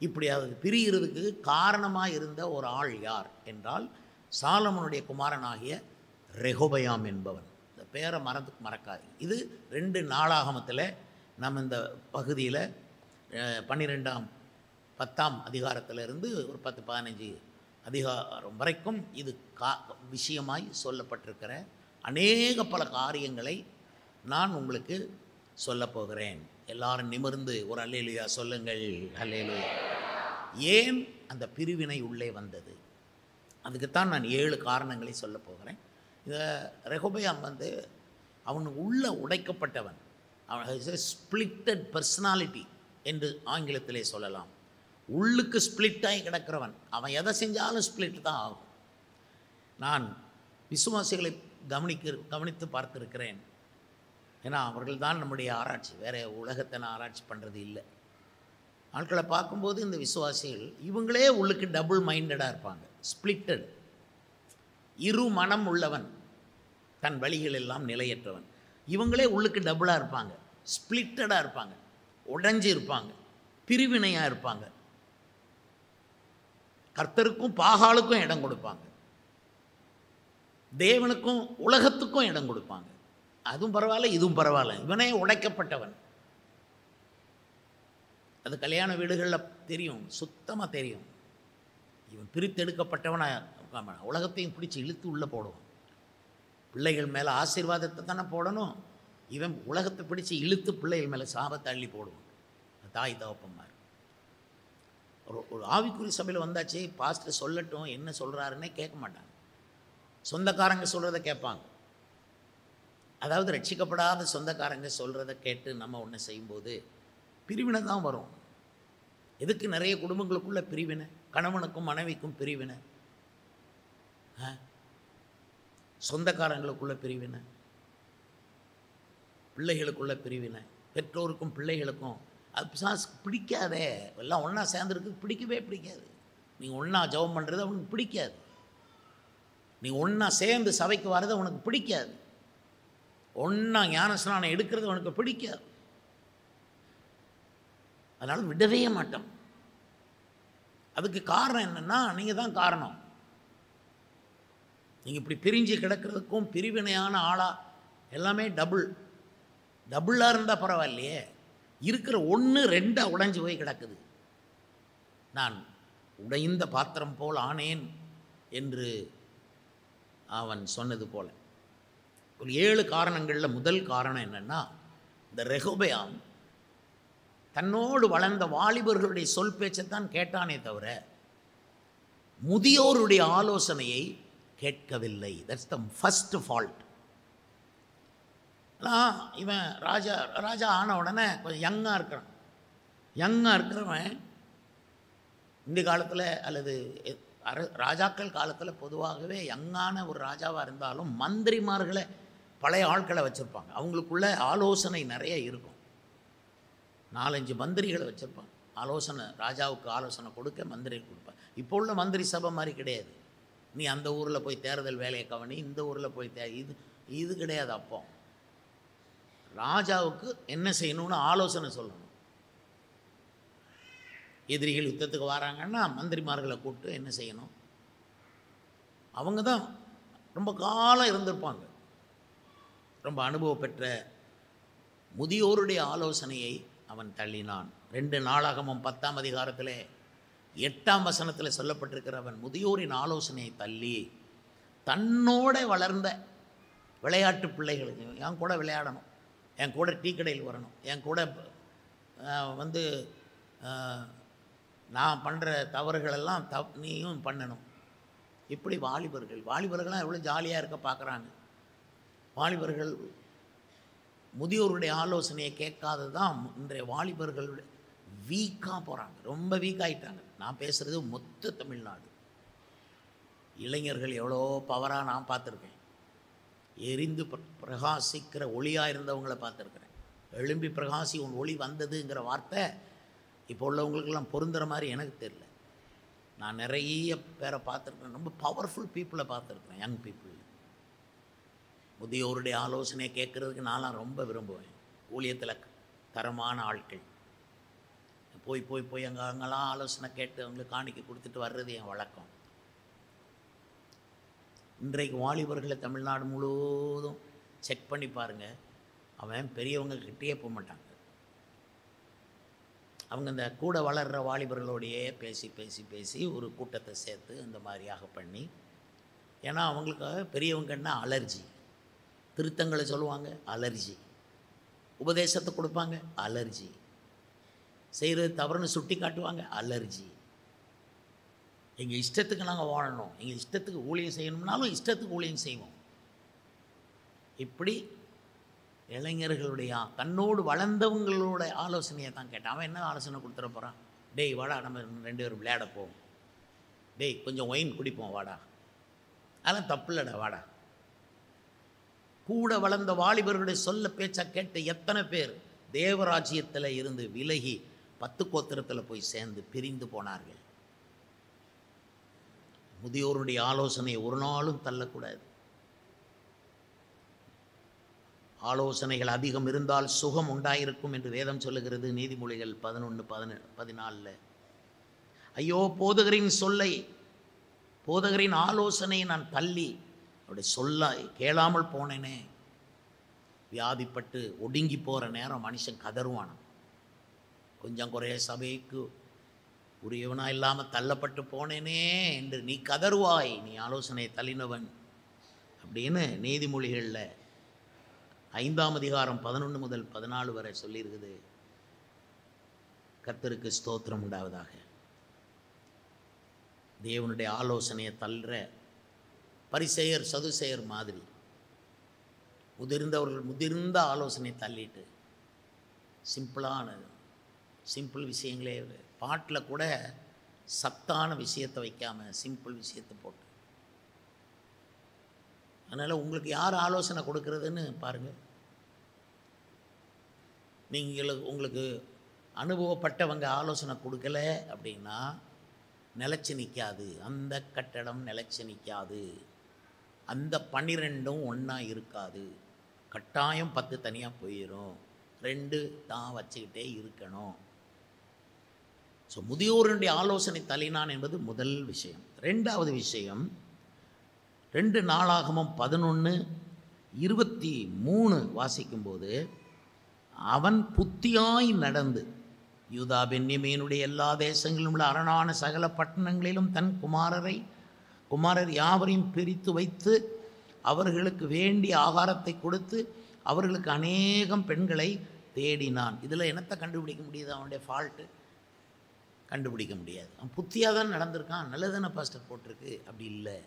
இப்படி அது பிரிகிறதுக்கு காரணமாக இருந்த ஒரு ஆள் யார் என்றால் சாலமோனுடைய குமாரனாகிய ரெகொபயாம் என்பவன். இந்த பேரை மறக்காது. இது 2 நாளாகமத்தில் நம்ம இந்த பகுதியில் 12ஆம் 10ஆம் அதிகாரத்திலிருந்து ஒரு 10-15 அதிகாரம் வரைக்கும் இது விஷயமாய் சொல்லப்பட்டிருக்கிற அநேக பல காரியங்களை நான் உங்களுக்கு சொல்லப்போகிறேன். எல்லாரும் நிமிர்ந்து ஒரு அல்லேலூயா சொல்லுங்கள். அல்லேலூயா. ஏன் அந்த பிரிவினை உள்ளே வந்தது? அதுக்குத்தான் நான் 7 காரணங்களை சொல்ல போகிறேன். இந்த ரெகொபயாம் அவன் உள்ள உடைக்கப்பட்டவன், அவன் ஸ்பிளிட்டட் பர்சனாலிட்டி என்று ஆங்கிலத்திலே சொல்லலாம். உள்ளுக்கு ஸ்பிளிட்டாகி கிடக்கிறவன், அவன் எதை செஞ்சாலும் ஸ்பிளிட் தான் ஆகும். நான் விசுவாசிகளை கவனித்து பார்த்துருக்கிறேன். ஏன்னா அவர்கள் தான் நம்முடைய ஆராய்ச்சி, வேறு உலகத்தை நான் ஆராய்ச்சி பண்ணுறது இல்லை. ஆட்களை பார்க்கும்போது இந்த விசுவாசிகள் இவங்களே உள்ளுக்கு டபுள் மைண்டடாக இருப்பாங்க, ஸ்பிளிட்டட், இரு மனம் உள்ளவன், தன் வழிகள் எல்லாம் நிலையற்றவன். இவங்களே உள்ளுக்கு டபுளாக இருப்பாங்க, ஸ்பிளிட்டடாக இருப்பாங்க, உடைஞ்சு இருப்பாங்க, பிரிவினையாக இருப்பாங்க. கர்த்தருக்கும் பாகாலுக்கும் இடம் கொடுப்பாங்க, தேவனுக்கும் உலகத்துக்கும் இடம் கொடுப்பாங்க. அதுவும் பரவாயில்ல, இதுவும் பரவாயில்ல. இவனே உடைக்கப்பட்டவன். அது கல்யாண வீடுகளில் தெரியும், சுத்தமாக தெரியும். இவன் பிரித்தெடுக்கப்பட்டவனா உலகத்தையும் பிடிச்சி இழுத்து உள்ளே போடுவான். பிள்ளைகள் மேலே ஆசீர்வாதத்தை தானே போடணும், இவன் உலகத்தை பிடிச்சி இழுத்து பிள்ளைகள் மேலே சாபத்தை அள்ளி போடுவான். தாய் தகப்பன்மார். ஒரு ஆவிக்குறி சபையில் வந்தாச்சு, பாஸ்டர் சொல்லட்டும் என்ன சொல்கிறாருன்னே கேட்க மாட்டாங்க, சொந்தக்காரங்க சொல்கிறத கேட்பாங்க. அதாவது ரட்சிக்கப்படாத சொந்தக்காரங்க சொல்கிறத கேட்டு நம்ம ஒன்று செய்யும்போது பிரிவினை தான் வரும். எதுக்கு நிறைய குடும்பங்களுக்குள்ள பிரிவினை, கணவனுக்கும் மனைவிக்கும் பிரிவினை, சொந்தக்காரங்களுக்குள்ள பிரிவினை, பிள்ளைகளுக்குள்ள பிரிவினை, பெற்றோருக்கும் பிள்ளைகளுக்கும். அது பிசாசுக்கு பிடிக்காதே. எல்லாம் ஒன்றா சேர்ந்துருக்கு, பிடிக்கவே பிடிக்காது. நீங்கள் ஒன்றா ஜெபம் பண்ணுறது அவனுக்கு பிடிக்காது, நீங்கள் ஒன்றா சேர்ந்து சபைக்கு வர்றது அவனுக்கு பிடிக்காது, ஒன்றா ஞானஸ்நானம் எடுக்கிறது அவனுக்கு பிடிக்காது. அதனால் விடவே மாட்டோம். அதுக்கு காரணம் என்னென்னா நீங்கள் தான் காரணம். நீங்கள் இப்படி பிரிஞ்சு கிடக்கிறதுக்கும் பிரிவினையான ஆளாக எல்லாமே டபுளாக இருந்தால் பரவாயில்லையே. இருக்கிற 1-2 உடைஞ்சு போய் கிடக்குது. நான் உடைந்த பாத்திரம் போல் ஆனேன் என்று அவன் சொன்னது போல. ஒரு 7 காரணங்களில் முதல் காரணம் என்னென்னா, இந்த ரெகொபயாம் தன்னோடு வளர்ந்த வாலிபர்களுடைய சொல் பேச்சைத்தான் கேட்டானே தவிர முதியோருடைய ஆலோசனையை கேட்கவில்லை. That's the first fault. ஆனால் இவன் ராஜா ஆன உடனே கொஞ்சம் யங்காக இருக்கிறவன் இந்த காலத்தில் அல்லது ராஜாக்கள் காலத்தில் பொதுவாகவே யங்கான ஒரு ராஜாவாக இருந்தாலும் மந்திரிமார்களை பழைய ஆட்களை வச்சுருப்பாங்க. அவங்களுக்குள்ள ஆலோசனை நிறைய இருக்கும். 4-5 மந்திரிகளை வச்சுருப்பாங்க. ராஜாவுக்கு ஆலோசனை கொடுக்க மந்திரிகள் கொடுப்பாங்க. இப்போ உள்ள மந்திரி சபை மாதிரி கிடையாது. நீ அந்த ஊரில் போய் தேர்தல் வேலையை கவனி, இந்த ஊரில் போய் இது கிடையாது. அப்போ ராஜாவுக்கு என்ன செய்யணும்னு ஆலோசனை சொல்லணும். எதிரிகள் யுத்தத்துக்கு வராங்கன்னா மந்திரிமார்களை கூப்பிட்டு என்ன செய்யணும், அவங்க தான் ரொம்ப காலம் இருந்திருப்பாங்க. ரொம்ப அனுபவம் பெற்ற முதியோருடைய ஆலோசனையை அவன் தள்ளினான். 2 நாளாகமம் 10ஆம் அதிகாரத்தில் 8ஆம் வசனத்தில் சொல்லப்பட்டிருக்கிற அவன் முதியோரின் ஆலோசனையை தள்ளி தன்னோட வளர்ந்த விளையாட்டு பிள்ளைகளுக்கு என் கூட விளையாடணும், என் கூட டீ கடையில் வரணும், என் கூட வந்து நான் பண்ணுற தவறுகளெல்லாம் நீயும் பண்ணணும். இப்படி வாலிபர்கள்லாம் எவ்வளோ ஜாலியாக இருக்க பார்க்குறாங்க. வாலிபர்கள் முதியோருடைய ஆலோசனையை கேட்காது தான் இன்றைய வாலிபர்கள் வீக்காக போகிறாங்க, ரொம்ப வீக்காகிட்டாங்க. நான் பேசுகிறது மொத்த தமிழ்நாடு. இளைஞர்கள் எவ்வளோ பவராக நான் பார்த்துருக்கேன். எரிந்து பிரகாசிக்கிற ஒளியாக இருந்தவங்களை பார்த்துருக்குறேன். எழும்பி பிரகாசி உன் ஒளி வந்ததுங்கிற வார்த்தை இப்போ உள்ளவங்களுக்கெல்லாம் பொருந்துகிற மாதிரி எனக்கு தெரியல. நான் நிறைய பேரை பார்த்துருக்கேன், ரொம்ப பவர்ஃபுல் பீப்புளை பார்த்துருக்குறேன், யங் பீப்புள். முதியோருடைய ஆலோசனையை கேட்குறதுக்கு நான்லாம் ரொம்ப விரும்புவேன். ஊழியத்தில் தரமான ஆட்கள் போய் அங்கெல்லாம் ஆலோசனை கேட்டு அவங்களுக்கு காணிக்கை கொடுத்துட்டு வர்றது என் வழக்கம். இன்றைக்கு வாலிபர்களை தமிழ்நாடு முழுவதும் செக் பண்ணி பாருங்கள், அவன் பெரியவங்க கிட்டேயே போக மாட்டாங்க. அவங்க இந்த கூட வளர்கிற வாலிபர்களோடையே பேசி ஒரு கூட்டத்தை சேர்த்து இந்த மாதிரியாக பண்ணி, ஏன்னா அவங்களுக்காக பெரியவங்கன்னா அலர்ஜி, திருத்தங்களை சொல்லுவாங்க அலர்ஜி, உபதேசத்தை கொடுப்பாங்க அலர்ஜி, செய்கிறது தவறுன்னு சுட்டி காட்டுவாங்க அலர்ஜி. எங்கள் இஷ்டத்துக்கு நாங்கள் வாழணும், எங்கள் இஷ்டத்துக்கு ஊழியம் செய்யணும்னாலும் இஷ்டத்துக்கு ஊழியம் செய்வோம். இப்படி இளைஞர்களுடைய தன்னோடு வளர்ந்தவங்களோட ஆலோசனையை தான் கேட்டான். அவன் என்ன ஆலோசனை கொடுத்துட போகிறான்? டேய் வாடா, நம்ம 2 பேரும் விளையாட போவோம், டேய் கொஞ்சம் ஒயின் குடிப்போம் வாடா, அதெல்லாம் தப்பு இல்லைடா வாடா. கூட வளர்ந்த வாலிபர்களுடைய சொல்ல பேச்சா கேட்டு எத்தனை பேர் தேவராஜ்யத்தில் இருந்து விலகி 10 கோத்திரத்தில் போய் சேர்ந்து பிரிந்து போனார்கள். முதியோருடைய ஆலோசனையை ஒரு நாளும் தள்ளக்கூடாது. ஆலோசனைகள் அதிகம் இருந்தால் சுகம் உண்டாயிருக்கும் என்று வேதம் சொல்லுகிறது. நீதிமொழிகள் 11:14. ஐயோ, போதகரின் ஆலோசனையை நான் தள்ளி அவருடைய சொல்ல கேளாமல் போனேனே. வியாதிப்பட்டு ஒடுங்கி போகிற நேரம் மனுஷன் கதறுவானான். கொஞ்சம் குறைய சபைக்கு உரியவனா இல்லாமல் தள்ளப்பட்டு போனேனே என்று நீ கதறுவாய், நீ ஆலோசனையை தள்ளினவன் அப்படின்னு நீதிமொழிகளில் 5ஆம் அதிகாரம் 11 முதல் 14 வரை சொல்லியிருக்குது. கர்த்தருக்கு ஸ்தோத்திரம் உண்டாவதாக. தேவனுடைய ஆலோசனையை தள்ளுற பரிசேயர் சதுசேயர் மாதிரி முதிர்ந்த ஆலோசனை தள்ளிட்டு சிம்பிள் விஷயங்களே, பாட்டில் கூட சத்தான விஷயத்தை வைக்காமல் சிம்பிள் விஷயத்தை போட்டு, அதனால் உங்களுக்கு யார் ஆலோசனை கொடுக்கறதுன்னு பாருங்கள். உங்களுக்கு அனுபவப்பட்டவங்க ஆலோசனை கொடுக்கல அப்படின்னா நிலச்சி நிற்காது, அந்த கட்டடம் நிலச்சி நிற்காது, அந்த 12ம் ஒன்றா இருக்காது, கட்டாயம் 10 தனியாக போயிடும், 2 தான் வச்சுக்கிட்டே இருக்கணும். ஸோ முதியோருடைய ஆலோசனை தள்ளினான் என்பது முதல் விஷயம். 2வது விஷயம், 2 நாளாகமம் 11:23 வாசிக்கும்போது, அவன் புத்தியாய் நடந்து யூதா பென்யமீனுடைய எல்லா தேசங்களிலும் உள்ள அரணான சகல பட்டணங்களிலும் தன் குமாரர் யாவரையும் பிரித்து வைத்து அவர்களுக்கு வேண்டிய ஆகாரத்தை கொடுத்து அவர்களுக்கு அநேகம் பெண்களை தேடினான். இதில் என்னத்தை கண்டுபிடிக்க முடியுது? அவனுடைய ஃபால்ட்டு கண்டுபிடிக்க முடியாது. அவன் புத்தியாக தான் நடந்திருக்கான், நல்லதான பாஸ்டர் போட்டிருக்கு. அப்படி இல்லை.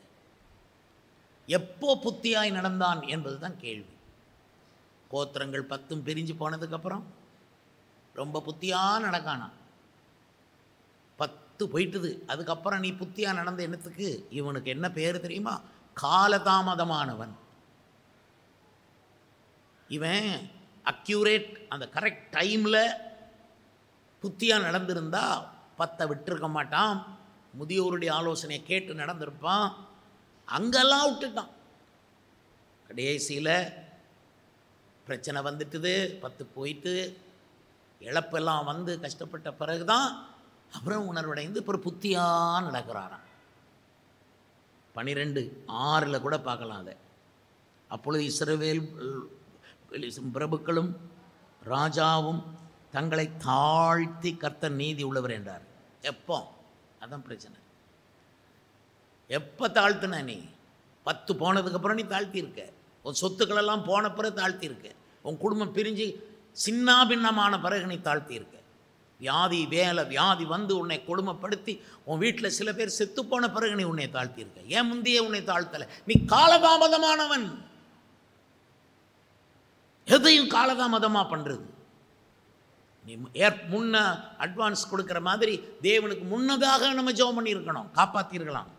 எப்போ புத்தியாய் நடந்தான் என்பது தான் கேள்வி. கோத்திரங்கள் 10 பிரிஞ்சு போனதுக்கப்புறம் ரொம்ப புத்தியாக நடக்கானான். 10 போயிட்டுது. அதுக்கப்புறம் நீ புத்தியாக நடந்த எண்ணத்துக்கு இவனுக்கு என்ன பேர் தெரியுமா? காலதாமதமானவன். இவன் அக்யூரேட் அந்த கரெக்ட் டைமில் புத்தியாக நடந்திருந்தா 10 விட்டுருக்க மாட்டான். முதியோருடைய ஆலோசனையை கேட்டு நடந்திருப்பான். அங்கெல்லாம் விட்டுட்டான். கடைசியில் பிரச்சனை வந்துட்டுது, 10 போயிட்டு இழப்பெல்லாம் வந்து கஷ்டப்பட்ட பிறகு தான் அப்புறம் உணர்வடைந்து அப்புறம் புத்தியாக நடக்கிறாராம். 12:6 கூட பார்க்கலாம் அதை. அப்பொழுது இஸ்ரவேல் பிரபுக்களும் ராஜாவும் தங்களை தாழ்த்தி கர்த்தர் நீதி உள்ளவர் என்றார். எப்போ? அதான் பிரச்சனை. எப்போ தாழ்த்தின? நீ 10 போனதுக்கப்புறம் நீ தாழ்த்தியிருக்க. உன் சொத்துக்களெல்லாம் போன பிறகு தாழ்த்தியிருக்க. உன் குடும்பம் பிரிஞ்சு சின்ன பின்னமான பிறகு நீ தாழ்த்தியிருக்க. வியாதி வந்து உன்னை கொடுமைப்படுத்தி உன் வீட்டில் சில பேர் செத்து போன பிறகு நீ உன்னை தாழ்த்தியிருக்க. ஏன் முந்தைய உன்னை தாழ்த்தலை? நீ காலதாமதமானவன். எதையும் காலதாமதமாக பண்ணுறது. நீ முன்ன அட்வான்ஸ் கொடுக்குற மாதிரி தேவனுக்கு முன்னதாக நம்ம ஜெபம் பண்ணியிருக்கணும், காப்பாற்றிருக்கலாம்.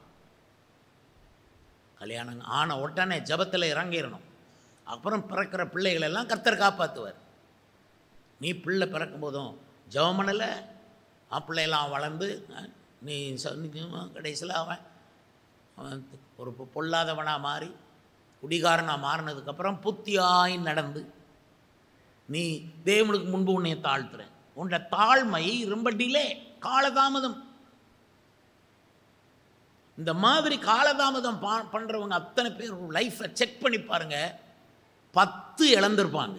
கல்யாணம் ஆன உடனே ஜெபத்தில் இறங்கிடணும். அப்புறம் பிறக்கிற பிள்ளைகளெல்லாம் கர்த்தர் காப்பாற்றுவார். நீ பிள்ளை பிறக்கும் போதும் ஜெபம் பண்ணலை, பிள்ளையெல்லாம் வளர்ந்து நீ கடைசியில் அவன் ஒரு பொல்லாதவனாக மாறி குடிகாரனாக மாறினதுக்கப்புறம் புத்தியாய் நடந்து நீ தேவனுக்கு முன்பு உன்னை தாழ்த்துற. உன்னை தாழ்மை ரொம்ப டிலே, காலதாமதம். இந்த மாதிரி காலதாமதம் பண்ணுறவங்க அத்தனை பேர் லைஃப்பை செக் பண்ணி பாருங்கள். 10 இழந்திருப்பாங்க,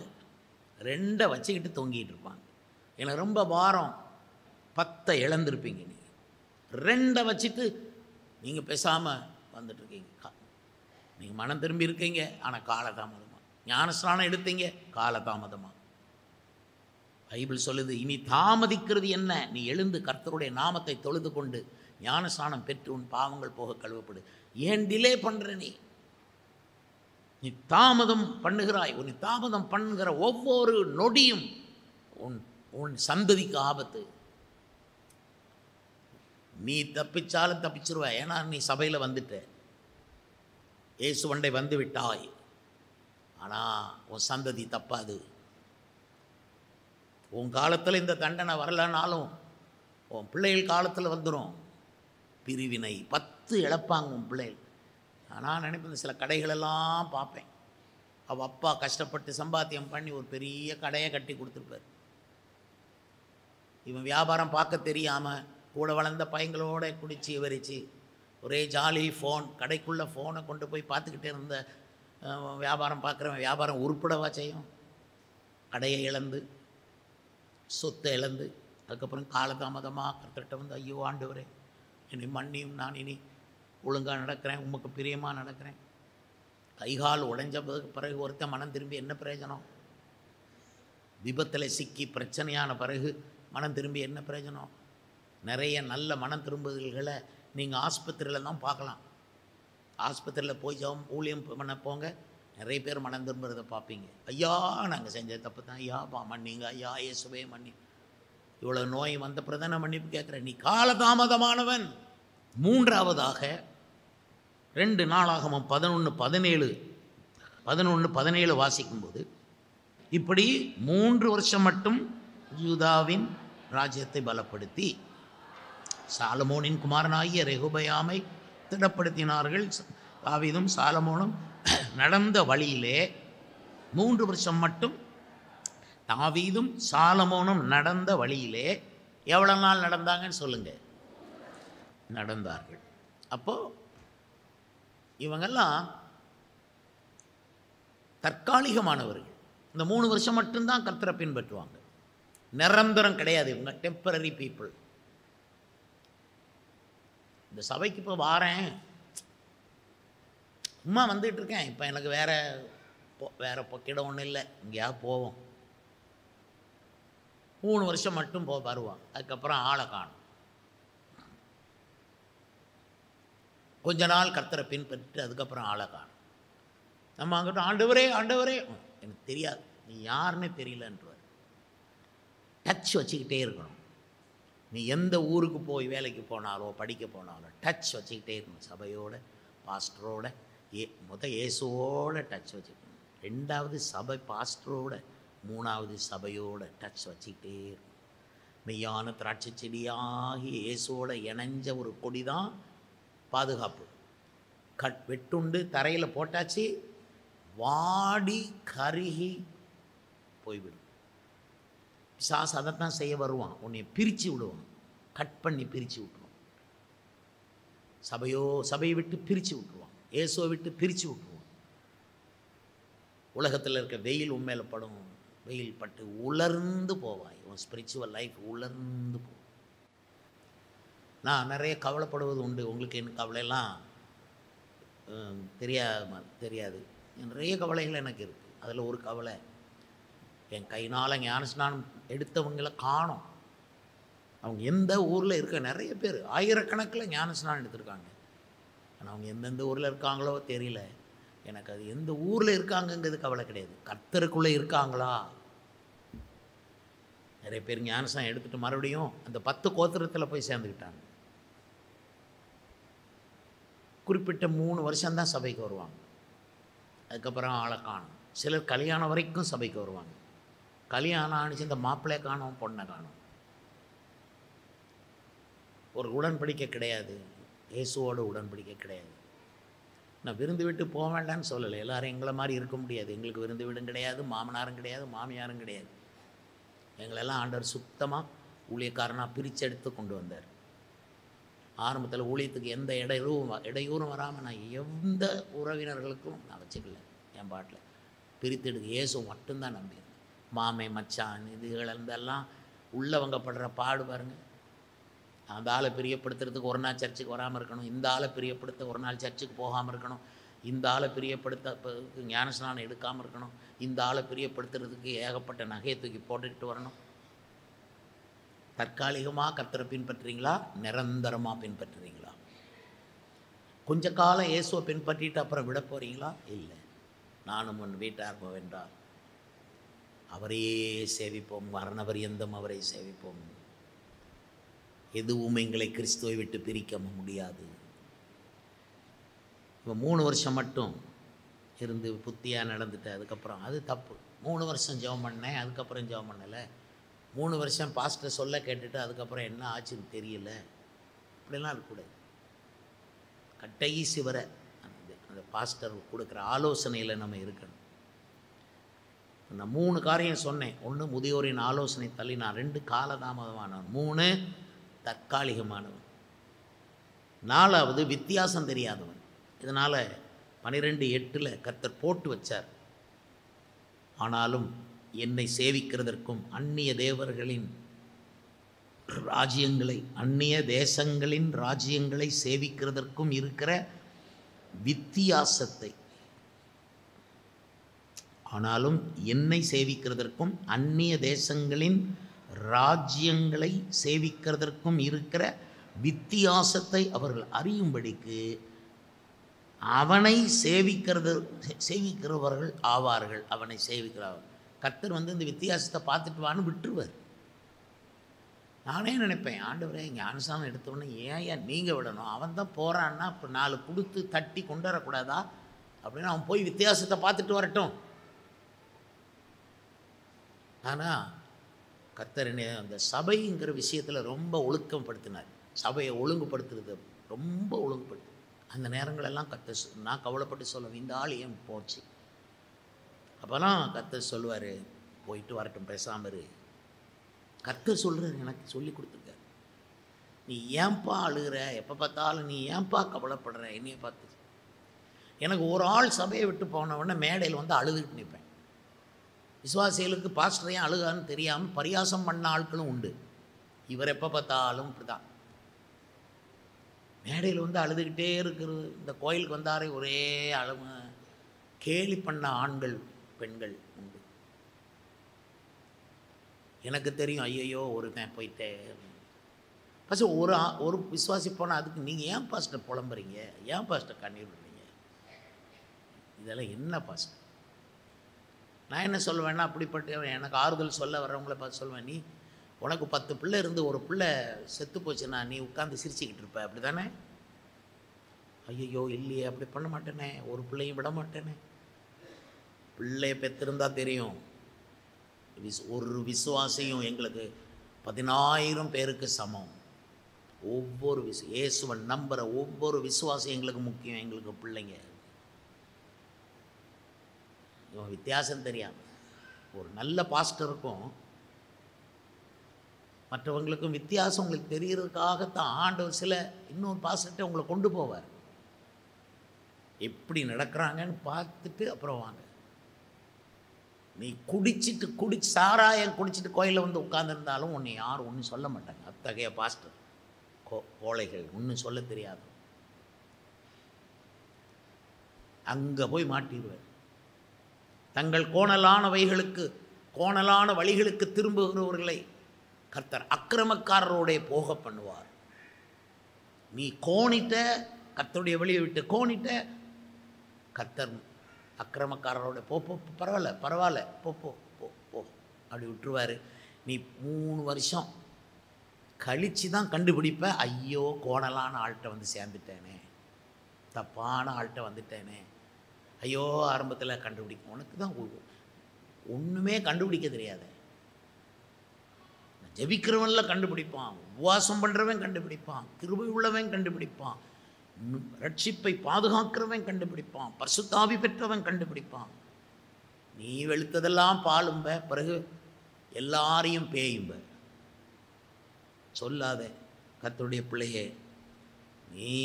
2 வச்சுக்கிட்டு தொங்கிட்டு இருப்பாங்க. எனக்கு ரொம்ப வாரம் 10 இழந்திருப்பீங்க. நீங்கள் 2 வச்சுட்டு நீங்கள் பேசாமல் வந்துட்டுருக்கீங்க. நீங்கள் மனம் திரும்பி இருக்கீங்க, ஆனால் காலதாமதமாக. ஞானஸ்நானம் எடுத்தீங்க, காலதாமதமாக. பைபிள் சொல்லுது, இனி தாமதிக்கிறது என்ன? நீ எழுந்து கர்த்தருடைய நாமத்தை தொழுது கொண்டு ஞானஸ்நானம் பெற்று உன் பாவங்கள் போக கழுவப்படு. ஏன் டிலே பண்ணுற? நீ தாமதம் பண்ணுகிறாய். உன்னை தாமதம் பண்ணுகிற ஒவ்வொரு நொடியும் உன் சந்ததிக்கு ஆபத்து. நீ தப்பிச்சாலும் தப்பிச்சிருவ. ஏன்னா நீ சபையில் வந்துட்ட, இயேசுவண்டை வந்து விட்டாய். ஆனால் உன் சந்ததி தப்பாது. உன் காலத்தில் இந்த தண்டனை வரலனாலும் உன் பிள்ளைகள் காலத்தில் வந்துடும் பிரிவினை. 10 இழப்பாங்க உன் பிள்ளைகள். நான் நினைப்பேன், சில கடைகளெல்லாம் பார்ப்பேன், அவள் அப்பா கஷ்டப்பட்டு சம்பாத்தியம் பண்ணி ஒரு பெரிய கடையை கட்டி கொடுத்துருப்பார். இவன் வியாபாரம் பார்க்க தெரியாமல் கூட வளர்ந்த பையங்களோட குடித்து விரித்து ஒரே ஜாலி ஃபோன், கடைக்குள்ளே ஃபோனை கொண்டு போய் பார்த்துக்கிட்டே இருந்த வியாபாரம் பார்க்குறவன் வியாபாரம் உருப்படவா செய்யும்? கடையை இழந்து, சொத்தை இழந்து, அதுக்கப்புறம் காலதாமதமாக கர்த்தர்கிட்ட வந்து, ஐயோ ஆண்டவரே இனி மன்னியும், நான் இனி ஒழுங்காக நடக்கிறேன், உமக்கு பிரியமாக நடக்கிறேன். கைகால் உடைஞ்ச பிறகு ஒருத்தன் மனம் திரும்பி என்ன பிரயோஜனம்? விபத்தில் சிக்கி பிரச்சனையான பிறகு மனம் திரும்பி என்ன பிரயோஜனம்? நிறைய நல்ல மனம் திரும்புதல்களை நீங்கள் ஆஸ்பத்திரியில் தான் பார்க்கலாம். ஆஸ்பத்திரியில் போய் ஊழியம் பண்ண போங்க, நிறைய பேர் மனம் திரும்புறதை பார்ப்பீங்க. ஐயா நாங்கள் செஞ்ச தப்பு தான், ஐயா மன்னிங்க, ஐயா இயேசுவே மன்னி. இவ்வளோ நோய் வந்த பிரதான மன்னிப்பு கேட்குறேன். நீ காலதாமதமானவன். 3ஆவதாக 2 நாளாகமம் 11:17 வாசிக்கும்போது, இப்படி 3 வருஷம் மட்டும் யூதாவின் ராஜ்யத்தை பலப்படுத்தி சாலமோனின் குமாரனாகிய ரெகொபெயாமை திடப்படுத்தினார்கள். தாவீதும் சாலமோனும் நடந்த வழியிலே 3 வருஷம் மட்டும் தாவீதும் சாலமோனும் நடந்த வழியிலே எவ்வளோ நாள் நடந்தாங்கன்னு சொல்லுங்கள்? நடந்தார்கள். அப்போது இவங்கெல்லாம் தற்காலிகமானவர்கள். இந்த 3 வருஷம் மட்டும்தான் கர்த்தரை பின்பற்றுவாங்க. நிரந்தரம் கிடையாது. இவங்க டெம்பரரி பீப்புள். இந்த சபைக்கு இப்போ வாரேன், சும்மா வந்துட்டு இருக்கேன், இப்போ எனக்கு வேறு பொக்கிடம் ஒன்றும் இல்லை, எங்கேயாவது போவோம். 3 வருஷம் மட்டும் வருவாங்க. அதுக்கப்புறம் ஆளை காணும். கொஞ்ச நாள் கர்த்தரை பின்பற்றிட்டு அதுக்கப்புறம் ஆளை காணும். நம்ம அங்கிட்ட ஆண்டவரே ஆண்டவரே, எனக்கு தெரியாது, நீ யாருன்னே தெரியலன்றவர். டச் வச்சுக்கிட்டே இருக்கணும். நீ எந்த ஊருக்கு போய் வேலைக்கு போனாலோ படிக்க போனாலோ டச் வச்சுக்கிட்டே இருக்கணும். சபையோட, பாஸ்டரோட, இயேசுவோட டச் வச்சுக்கணும். ரெண்டாவது சபை பாஸ்டரோட, மூணாவது சபையோட டச் வச்சுக்கிட்டே இருக்கணும். மெய்யான திராட்சை செடியாகி இயேசுவோட இணைஞ்ச ஒரு கொடி தான் பாதுகாப்பு. வெட்டுண்டு தரையில் போட்டாச்சு, வாடி கருகி போய்விடும். பிசாசு அதைத்தான் செய்ய வருவான். உன்னை பிரித்து விடுவான், கட் பண்ணி பிரித்து விட்டுருவான். சபையை விட்டு பிரித்து விட்டுருவான், இயேசுவை விட்டு பிரித்து விட்டுருவான். உலகத்தில் இருக்க வெயில் உண்மையில படும், வெயில் பட்டு உலர்ந்து போவாய். உன் ஸ்பிரிச்சுவல் லைஃப் உலர்ந்து போகும். நான் நிறைய கவலைப்படுவது உண்டு. உங்களுக்கு என்ன கவலையெல்லாம் தெரியாது. நிறைய கவலைகள் எனக்கு இருக்குது. அதில் ஒரு கவலை, என் கையினால் ஞானஸ்நானம் எடுத்தவங்களை காணோம். அவங்க எந்த ஊரில் இருக்க, நிறைய பேர் ஆயிரக்கணக்கில் ஞானஸ்நானம் எடுத்திருக்காங்க. ஆனால் அவங்க எந்தெந்த ஊரில் இருக்காங்களோ தெரியல. எனக்கு அது எந்த ஊரில் இருக்காங்கங்கிறது கவலை கிடையாது, கர்த்தருக்குள்ளே இருக்காங்களா. நிறைய பேர் ஞானஸ்நானம் எடுத்துகிட்டு மறுபடியும் அந்த 10 கோத்திரத்தில் போய் சேர்ந்துக்கிட்டாங்க. குறிப்பிட்ட 3 வருஷம்தான் சபைக்கு வருவாங்க, அதுக்கப்புறம் ஆளை காணும். சிலர் கல்யாணம் வரைக்கும் சபைக்கு வருவாங்க. கல்யாணம் ஆணிச்சு இந்த மாப்பிள்ளையை காணும், பொண்ணை காணும். ஒரு உடன்படிக்கை கிடையாது, இயேசுவோட உடன்படிக்கை கிடையாது. நான் விருந்து விட்டு போக வேண்டான்னு சொல்லலை. எல்லோரும் எங்களை மாதிரி இருக்க முடியாது. எங்களுக்கு விருந்து வீடும் கிடையாது, மாமனாரும் கிடையாது, மாமியாரும் கிடையாது. எங்களெல்லாம் ஆண்டவர் சுத்தமாக ஊழியக்காரனாக பிரித்து எடுத்து கொண்டு வந்தார். ஆரம்பத்தில் ஊழியத்துக்கு எந்த இடையூறும் வராமல் நான் எந்த உறவினர்களுக்கும் நான் வச்சுக்கல. என் பாட்டில் பிரித்தெடுக்க இயேசு மட்டும்தான் நம்பியிருந்தேன். மாமே மச்சான் இதுகளெல்லாம் உள்ளவங்க படுற பாடு பாருங்கள். அந்த ஆளை பிரியப்படுத்துறதுக்கு ஒரு நாள் சர்ச்சுக்கு வராமல் இருக்கணும், இந்த ஆளை பிரியப்படுத்த ஒரு நாள் சர்ச்சுக்கு போகாமல் இருக்கணும், இந்த ஆளை பிரியப்படுத்த ஞானஸ்நானம் எடுக்காமல் இருக்கணும், இந்த ஆளை பிரியப்படுத்துறதுக்கு ஏகப்பட்ட நகையை தூக்கி போட்டுக்கிட்டு வரணும். தற்காலிகமாக கர்த்தரை பின்பற்றுறீங்களா, நிரந்தரமாக பின்பற்றுறீங்களா? கொஞ்ச காலம் இயேசுவை பின்பற்றிட்டு அப்புறம் விட போகிறீங்களா? இல்லை. நானும் உன் வீட்டார் போவென்றால் அவரையே சேவிப்போம், மரணபரியந்தம் அவரை சேவிப்போம். எதுவும் எங்களை கிறிஸ்துவை விட்டு பிரிக்க முடியாது. இப்போ 3 வருஷம் மட்டும் இருந்து புத்தியாக நடந்துட்டு அதுக்கப்புறம் அது தப்பு. 3 வருஷம் ஜெபம் பண்ணேன், அதுக்கப்புறம் ஜெபம் பண்ணலை. 3 வருஷம் பாஸ்டர் சொல்ல கேட்டுட்டு அதுக்கப்புறம் என்ன ஆச்சுன்னு தெரியல. இப்படிலாம் இருக்கக்கூடாது. கடைசி வரை அந்த பாஸ்டர் கொடுக்குற ஆலோசனையில் நம்ம இருக்கணும். நான் 3 காரியம் சொன்னேன். 1 முதியோரின் ஆலோசனை தள்ளி நான், 2 காலதாமதமானவன், 3 தற்காலிகமானவன், 4வது வித்தியாசம் தெரியாதவன். இதனால் 12:8 கர்த்தர் போட்டு வச்சார். ஆனாலும் என்னை சேவிக்கிறதற்கும் அந்நிய தேவர்களின் ராஜ்யங்களை, அந்நிய தேசங்களின் ராஜ்யங்களை சேவிக்கிறதற்கும் இருக்கிற வித்தியாசத்தை, ஆனாலும் என்னை சேவிக்கிறதற்கும் அந்நிய தேசங்களின் ராஜ்யங்களை சேவிக்கிறதற்கும் இருக்கிற வித்தியாசத்தை அவர்கள் அறியும்படிக்கு அவனை சேவிக்கிறவர்கள் ஆவார்கள். அவனை சேவிக்கிறார்கள். கர்த்தர் இந்த வித்தியாசத்தை பார்த்துட்டு வான்னு விட்டுருவார். நானே நினைப்பேன், ஆண்டவரே ஞானஸ்நானம் எடுத்தோடனே ஏன் நீங்கள் விடணும்? அவன் தான் போகிறான்னா இப்போ 4 கொடுத்து தட்டி கொண்டு வரக்கூடாதா அப்படின்னு அவன் போய் வித்தியாசத்தை பார்த்துட்டு வரட்டும். ஆனால் கர்த்தர் அந்த சபைங்கிற விஷயத்தில் ரொம்ப ஒழுக்கப்படுத்தினார். சபையை ஒழுங்குபடுத்துறது ரொம்ப ஒழுங்குபடுத்து. அந்த நேரங்களெல்லாம் கர்த்தர், நான் கவலைப்பட்டு சொல்லுவேன், இந்த ஆள் ஏன் போச்சு? அப்போலாம் கர்த்தர் சொல்லுவார், போயிட்டு வரட்டும், பேசாமல் இரு. கர்த்தர் சொல்கிறார், எனக்கு சொல்லி கொடுத்துருக்கார். நீ ஏன்பா அழுகிற, எப்போ பார்த்தாலும் நீ ஏன்பா கவலைப்படுற என்னைய பார்த்து? எனக்கு ஒரு ஆள் சபையை விட்டு போனவுடனே மேடையில் அழுதுகிட்டு நிற்பேன். விசுவாசிகளுக்கு பாஸ்டர் ஏன் அழுகான்னு தெரியாமல் பரியாசம் பண்ண ஆட்களும் உண்டு. இவர் எப்போ பார்த்தாலும் இப்படி தான் மேடையில் அழுதுகிட்டே இருக்கிறது. இந்த கோயிலுக்கு வந்தாரே ஒரே அழும கேலி பண்ண ஆண்கள் பெண்கள் உண்டு. எனக்கு தெரியும், ஐயையோ ஒருத்தன் போயிட்டே. ஃபஸ்ட்டு ஒரு விசுவாசி போனால் அதுக்கு நீங்கள் ஏன் பாஸ்டர் புலம்புறீங்க, ஏன் பாஸ்டர் கண்ணீர் விடுறீங்க, இதெல்லாம் என்ன பாஸ்டர்? நான் என்ன சொல்லுவேன்னா, அப்படிப்பட்ட எனக்கு ஆறுதல் சொல்ல வர்றவங்கள பார்த்து சொல்லுவேன், நீ உனக்கு 10 பிள்ளை இருந்து ஒரு பிள்ளை செத்து போச்சுன்னா நீ உட்காந்து சிரிச்சுக்கிட்டு இருப்ப, அப்படி தானே? ஐயோ இல்லையே, அப்படி பண்ண மாட்டேனே, ஒரு பிள்ளையும் விட மாட்டேனே. பிள்ளைய பெற்றிருந்தா தெரியும். ஒரு விசுவாசியும் எங்களுக்கு 10,000 பேருக்கு சமம். ஒவ்வொரு இயேசுவன் நம்புகிற ஒவ்வொரு விசுவாசியும் எங்களுக்கு முக்கியம். எங்களுக்கு பிள்ளைங்க. இவன் வித்தியாசம் தெரியாமல் ஒரு நல்ல பாஸ்டருக்கும் மற்றவங்களுக்கும் வித்தியாசம் உங்களுக்கு தெரிகிறதுக்காகத்தான் ஆண்டவர் சில இன்னொரு பாஸ்டர்கிட்ட உங்களை கொண்டு போவார். எப்படி நடக்கிறாங்கன்னு பார்த்துட்டு அப்புறம் வாங்க. நீ குடிச்சிட்டு சாராயம் குடிச்சிட்டு கோயிலில் வந்து உட்கார்ந்துருந்தாலும் உன்னை யாரும் ஒன்றும் சொல்ல மாட்டாங்க. அத்தகைய பாஸ்டர் கோழைகள் ஒன்றும் சொல்ல தெரியாது. அங்கே போய் மாட்டிடுவார். தங்கள் கோணலான வழிகளுக்கு திரும்புகிறவர்களை கர்த்தர் அக்கிரமக்காரரோடைய போக பண்ணுவார். நீ கோணிட்ட, கர்த்தருடைய வழியை விட்டு கோணிட்ட, கர்த்தர் அக்கிரமக்காரரோட போ பரவாயில்ல போ போ போ போ அப்படி விட்டுருவார். நீ 3 வருஷம் கழித்து தான் கண்டுபிடிப்ப, ஐயோ கோணலான ஆள்கிட்ட வந்து சேர்ந்துட்டேனே, தப்பான ஆள்கிட்ட வந்துட்டேனே. ஐயோ ஆரம்பத்தில் கண்டுபிடிக்கும். உனக்கு தான் ஒன்றுமே கண்டுபிடிக்க தெரியாது. ஜெபிக்கிறவன்ல கண்டுபிடிப்பான், உபவாசம் பண்ணுறவன் கண்டுபிடிப்பான், கிருபை உள்ளவன் கண்டுபிடிப்பான், ரட்சிப்பை பாதுகாக்கிறவன் கண்டுபிடிப்பான், பரிசுத்தாவி பெற்றவன் கண்டுபிடிப்பான். நீ வெளுத்ததெல்லாம் பாலும்ப, பிறகு எல்லாரையும் பேயும்ப. சொல்லாத கர்த்தருடைய பிள்ளையே, நீ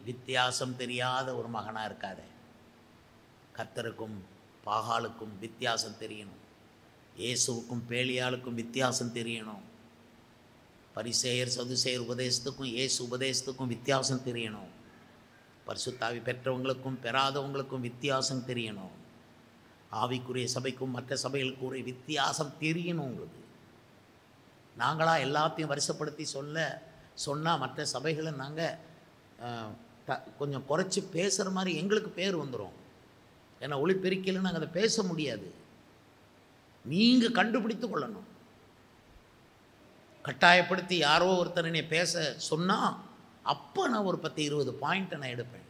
வித்தியாசம் தெரியாத ஒரு மகனாக இருக்காத. கர்த்தருக்கும் பாகாலுக்கும் வித்தியாசம் தெரியணும். இயேசுவுக்கும் பேலியாளுக்கும் வித்தியாசம் தெரியணும். பரிசேயர் சதுசேயர் உபதேசத்துக்கும் இயேசு உபதேசத்துக்கும் வித்தியாசம் தெரியணும். பரிசுத்தாவி பெற்றவங்களுக்கும் பெறாதவங்களுக்கும் வித்தியாசம் தெரியணும். ஆவிக்குரிய சபைக்கும் மற்ற சபைகளுக்குரிய வித்தியாசம் தெரியணும் உங்களுக்கு. நாங்களாக எல்லாத்தையும் வருஷப்படுத்தி சொன்னால் மற்ற சபைகளை நாங்கள் கொஞ்சம் குறைச்சி பேசுகிற மாதிரி எங்களுக்கு பேர் வந்துடும். ஏன்னா ஒளிபெருக்கில் நாங்கள் அதை பேச முடியாது. நீங்கள் கண்டுபிடித்து கொள்ளணும். கட்டாயப்படுத்தி யாரோ ஒருத்தர் என்னை பேச சொன்னால் அப்போ நான் ஒரு 10-20 பாயிண்ட்டை நான் எடுப்பேன்.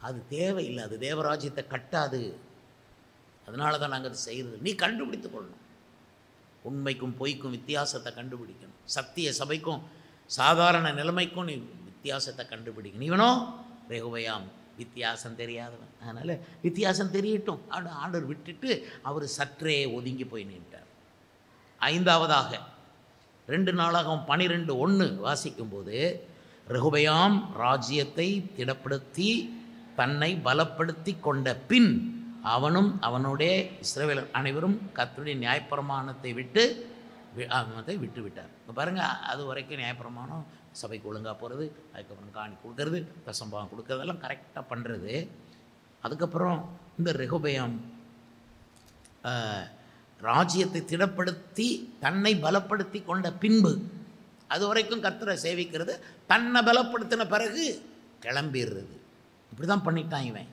அது தேவையில்லை, அது தேவராஜ்யத்தை கட்டாது. அதனால தான் நாங்கள் அதை செய்கிறது. நீ கண்டுபிடித்து கொள்ளணும். உண்மைக்கும் பொய்க்கும் வித்தியாசத்தை கண்டுபிடிக்கணும். சத்திய சபைக்கும் சாதாரண நிலைமைக்கும் நீ வித்தியாசத்தை கண்டுபிடிக்கணும். இவனோ ரெகொபெயாம் வித்தியாசம் தெரியாதவன். அதனால் வித்தியாசம் தெரியட்டும் ஆண்டவர் விட்டுட்டு அவர் சற்றே ஒதுங்கி போய் நின்றார். 5ஆவதாக 2 நாளாகவும் 12:1 வாசிக்கும்போது, ரெகொபெயாம் ராஜ்யத்தை திடப்படுத்தி தன்னை பலப்படுத்தி கொண்ட பின் அவனும் அவனுடைய இஸ்ரவேலர் அனைவரும் கர்த்தருடைய நியாயப்பிரமாணத்தை விட்டு விட்டார். இப்போ பாருங்கள், அது வரைக்கும் நியாயப்பிரமாணம், சபைக்கு ஒழுங்காக போகிறது, அதுக்கப்புறம் காணி கொடுக்கறது, தசம்பாகம் கொடுக்கறதெல்லாம் கரெக்டாக பண்ணுறது. அதுக்கப்புறம் இந்த ரெகொபெயாம் ராஜ்யத்தை திடப்படுத்தி தன்னை பலப்படுத்தி கொண்ட பின்பு, அது வரைக்கும் கர்த்தரை சேவிக்கிறது, தன்னை பலப்படுத்தின பிறகு கிளம்பிடுறது. இப்படி தான் பண்ணிட்டான் இவன்.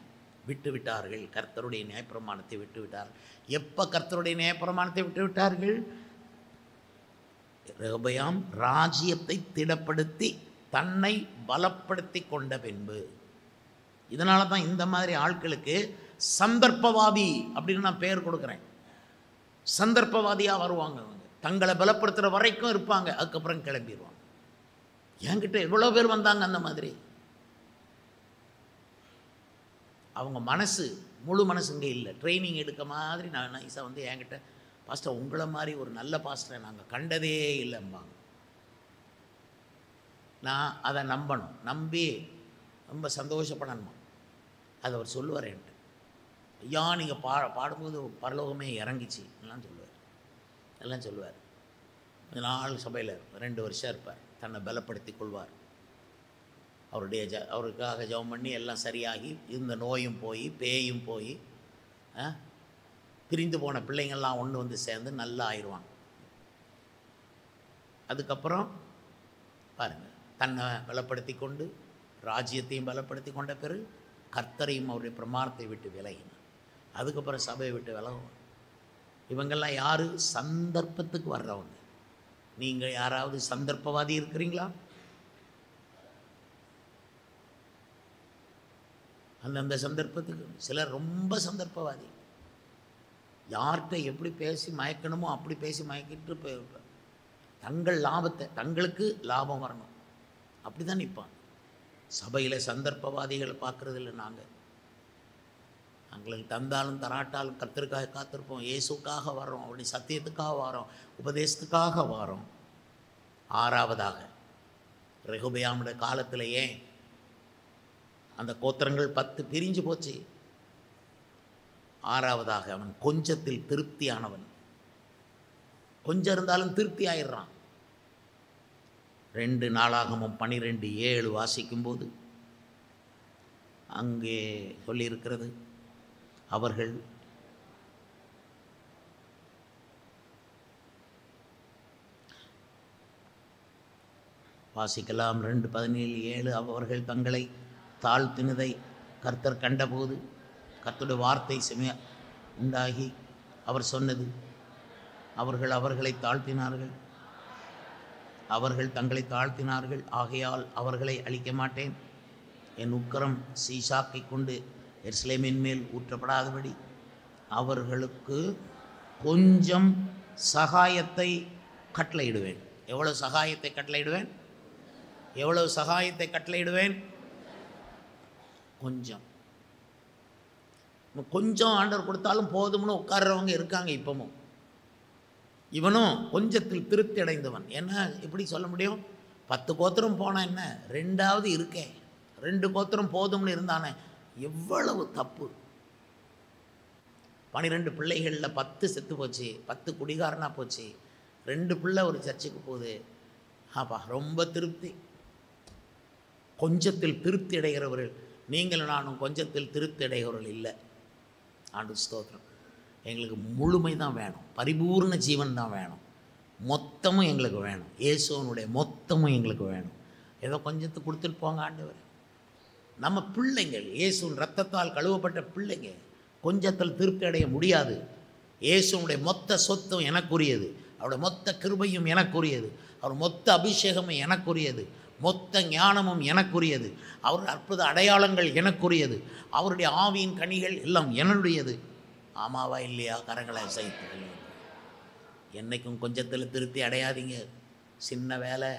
விட்டு விட்டார்கள், கர்த்தருடைய நியாயப்பிரமாணத்தை விட்டு விட்டார்கள். எப்போ கர்த்தருடைய நியாயப்பிரமாணத்தை விட்டு விட்டார்கள்? ரெகொபெயாம் ராஜ்யத்தை திடப்படுத்தி தன்னை பலப்படுத்தி கொண்ட பின்பு. இதனால தான் இந்த மாதிரி ஆட்களுக்கு சந்தர்ப்பவாதி அப்படின்னு நான் பேர் கொடுக்குறேன். சந்தர்ப்பவாதியாக வருவாங்க. அவங்க தங்களை பலப்படுத்துகிற வரைக்கும் இருப்பாங்க, அதுக்கப்புறம் கிளம்பிடுவாங்க. என்கிட்ட எவ்வளோ பேர் வந்தாங்க அந்த மாதிரி. அவங்க முழு மனசு இங்கே இல்லை. ட்ரைனிங் எடுக்க மாதிரி நான் நைஸாக வந்து என்கிட்ட, பாஸ்டர் உங்களை மாதிரி ஒரு நல்ல பாஸ்டரை நாங்கள் கண்டதே இல்லைம்பாங்க. நான் அதை நம்பணும், நம்பி ரொம்ப சந்தோஷப்படணுமா. அதை அவர் சொல்லுவார் என்கிட்ட, ஐயா நீங்கள் பாடும்போது பரலோகமே இறங்கிச்சு எல்லாம் சொல்லுவார். 4 சபையில் 2 வருஷம் இருப்பார். தன்னை பலப்படுத்தி கொள்வார். அவருக்காக ஜெபம் பண்ணி எல்லாம் சரியாகி, இந்த நோயும் போய் பேயும் போய் பிரிந்து போன பிள்ளைங்கள்லாம் ஒன்று வந்து சேர்ந்து நல்லா ஆயிடுவாங்க. அதுக்கப்புறம் பாருங்கள், தன்னை பலப்படுத்தி கொண்டு ராஜ்யத்தையும் பலப்படுத்தி கொண்ட பிறகு கர்த்தரையும் அவருடைய பிரமாணத்தை விட்டு விலகினார். அதுக்கப்புறம் சபையை விட்டு விலகுவாங்க. இவங்கெல்லாம் யார்? சந்தர்ப்பத்துக்கு வர்றவங்க. நீங்கள் யாராவது சந்தர்ப்பவாதி இருக்கிறீங்களா? அந்தந்த சந்தர்ப்பத்துக்கு சிலர் ரொம்ப சந்தர்ப்பவாதி. யார்கிட்ட எப்படி பேசி மயக்கணுமோ அப்படி பேசி மயக்கிட்டு தங்கள் லாபத்தை, தங்களுக்கு லாபம் வரணும், அப்படி தான் நிற்பாங்க. சபையில் சந்தர்ப்பவாதிகளை பார்க்குறது இல்லை. நாங்களுக்கு தந்தாலும் தராட்டாலும் கர்த்தருக்காக காத்திருப்போம், இயேசுக்காக வரோம், அப்படி சத்தியத்துக்காக வரோம், உபதேசத்துக்காக வரோம். ஆறாவதாக, ரெகொபெயாமுடைய காலத்தில் ஏன் அந்த கோத்திரங்கள் 10 பிரிஞ்சு போச்சு? ஆறாவதாக, அவன் கொஞ்சத்தில் திருப்தியானவன். கொஞ்சம் இருந்தாலும் திருப்தி ஆயிடுறான். 2 நாளாகமும் 12:7 வாசிக்கும்போது அங்கே சொல்லியிருக்கிறது, அவர்கள் வாசிக்கலாம். 2:17 அவர்கள் தங்களை தாழ்த்தினதை கர்த்தர் கண்டபோது கர்த்தருடைய வார்த்தை உண்டாகி அவர் சொன்னது, அவர்களை தாழ்த்தினார்கள், அவர்கள் தங்களை தாழ்த்தினார்கள், ஆகையால் அவர்களை அழிக்க மாட்டேன். என் உக்கிரம் சீஷாக்கை கொண்டு எருசலேமின் மேல் ஊற்றப்படாதபடி அவர்களுக்கு கொஞ்சம் சகாயத்தை கட்டளையிடுவேன். எவ்வளவு சகாயத்தை கட்டளையிடுவேன்? எவ்வளவு சகாயத்தை கட்டளையிடுவேன்? கொஞ்சம். கொஞ்சம் ஆண்டவர் கொடுத்தாலும் போதும்னு உட்கார்றவங்க இருக்காங்க இப்பவும். இவனும் கொஞ்சத்தில் திருப்தி அடைந்தவன். என்ன எப்படி சொல்ல முடியும்? 10 கோத்திரம் போனால் என்ன, 2ஆவது இருக்கே, 2 கோத்திரம் போதும்னு இருந்தானே, எவ்வளவு தப்பு. 12 பிள்ளைகளில் 10 செத்து போச்சு, 10 குடிகாரனாக போச்சு, 2 பிள்ளை ஒரு சர்ச்சுக்கு போகுது. ஆப்பா ரொம்ப திருப்தி. கொஞ்சத்தில் திருப்தி அடைகிறவர்கள் நீங்கள் நானும் கொஞ்சத்தில் திருப்தி அடைகிறவர்கள் இல்லை. ஆண்டு ஸ்தோத்திரம். எங்களுக்கு முழுமை தான் வேணும், பரிபூர்ண ஜீவன் தான் வேணும், மொத்தமும் எங்களுக்கு வேணும். இயேசுவனுடைய மொத்தமும் எங்களுக்கு வேணும். ஏதோ கொஞ்சத்தை கொடுத்துட்டு போங்க ஆண்டவர். நம்ம பிள்ளைங்கள், இயேசுவின் ரத்தத்தால் கழுவப்பட்ட பிள்ளைங்க, கொஞ்சத்தில் திருப்தி அடைய முடியாது. இயேசுனுடைய மொத்த சொத்தும் எனக்குரியது, அவருடைய மொத்த கிருபையும் எனக்குரியது, அவர் மொத்த அபிஷேகமும் எனக்குரியது, மொத்த ஞானமும் எனக்குரியது, அவருடைய அற்புத அடையாளங்கள் எனக்குரியது, அவருடைய ஆவியின் கனிகள் எல்லாம் என்னுடையது. ஆமாவா இல்லையா? கரங்களை அசைத்து என்னைக்கும் கொஞ்சத்தில் திருப்தி அடையாதீங்க. சின்ன வேலை,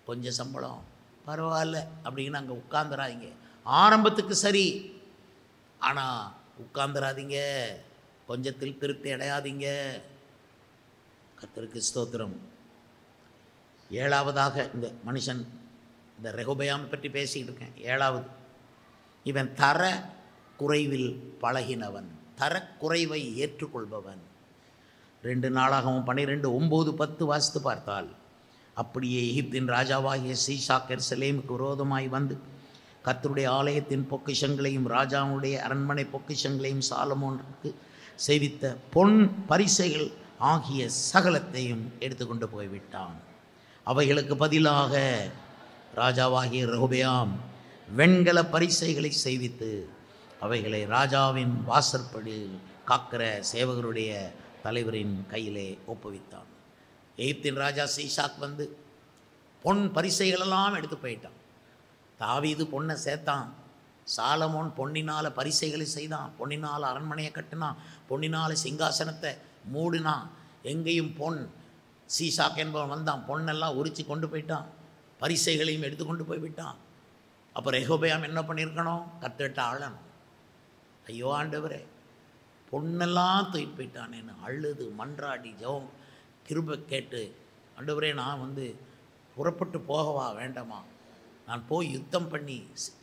கொஞ்சம் சம்பளம், பரவாயில்ல அப்படின்னு அங்கே உட்கார்ந்துடாதீங்க. ஆரம்பத்துக்கு சரி, ஆனால் உட்கார்ந்துடாதீங்க. கொஞ்சத்தில் திருப்தி அடையாதீங்க. கர்த்தருக்கு ஸ்தோத்திரம். 7ஆவதாக, இந்த மனுஷன், இந்த ரெகொபெயாம் பற்றி பேசிக்கிட்டு இருக்கேன். 7ஆவது, இவன் தர குறைவில் பழகினவன், தரக்குறைவை ஏற்றுக்கொள்பவன். 2 நாளாகவும் 12:9, 10 வாசித்து பார்த்தால், அப்படியே எகிப்தின் ராஜாவாகிய சீஷாக் எருசலேமுக்கு விரோதமாய் வந்து கர்த்தருடைய ஆலயத்தின் பொக்கிஷங்களையும் ராஜாவுடைய அரண்மனை பொக்கிஷங்களையும் சாலமோனுக்கு செய்வித்த பொன் பரிசைகள் ஆகிய சகலத்தையும் எடுத்துக்கொண்டு போய்விட்டான். அவைகளுக்கு பதிலாக ராஜாவாகிய ரெகொபெயாம் வெண்கல பரிசைகளை செய்வித்து அவைகளை ராஜாவின் வாசற்படி காக்கிற சேவகருடைய தலைவரின் கையிலே ஒப்புவித்தான். எகிப்தின் ராஜா சீஷாக் வந்து பொன் பரிசைகளெல்லாம் எடுத்து போயிட்டான். தாவீது பொண்ணை சேர்த்தான், சாலமோன் பொன்னினால் பரிசைகளை செய்தான், பொன்னினால் அரண்மனையை கட்டினான், பொன்னினால் சிங்காசனத்தை மூடினான். எங்கேயும் பொன். சீஷாக் என்பவன் வந்தான், பொண்ணெல்லாம் உரித்து கொண்டு போயிட்டான், பரிசைகளையும் எடுத்து கொண்டு போய்விட்டான். அப்போ ரெகொபெயாம் என்ன பண்ணியிருக்கணும்? கர்த்தர்ட்ட ஆளணும். ஐயோ ஆண்டவரே, பொண்ணெல்லாம் தூக்கிட்டு போயிட்டானேன்னு அழுது மன்றாடி ஜெபம் கிருபை கேட்டு, ஆண்டவரே நான் வந்து புறப்பட்டு போகவா வேண்டாமா, நான் போய் யுத்தம் பண்ணி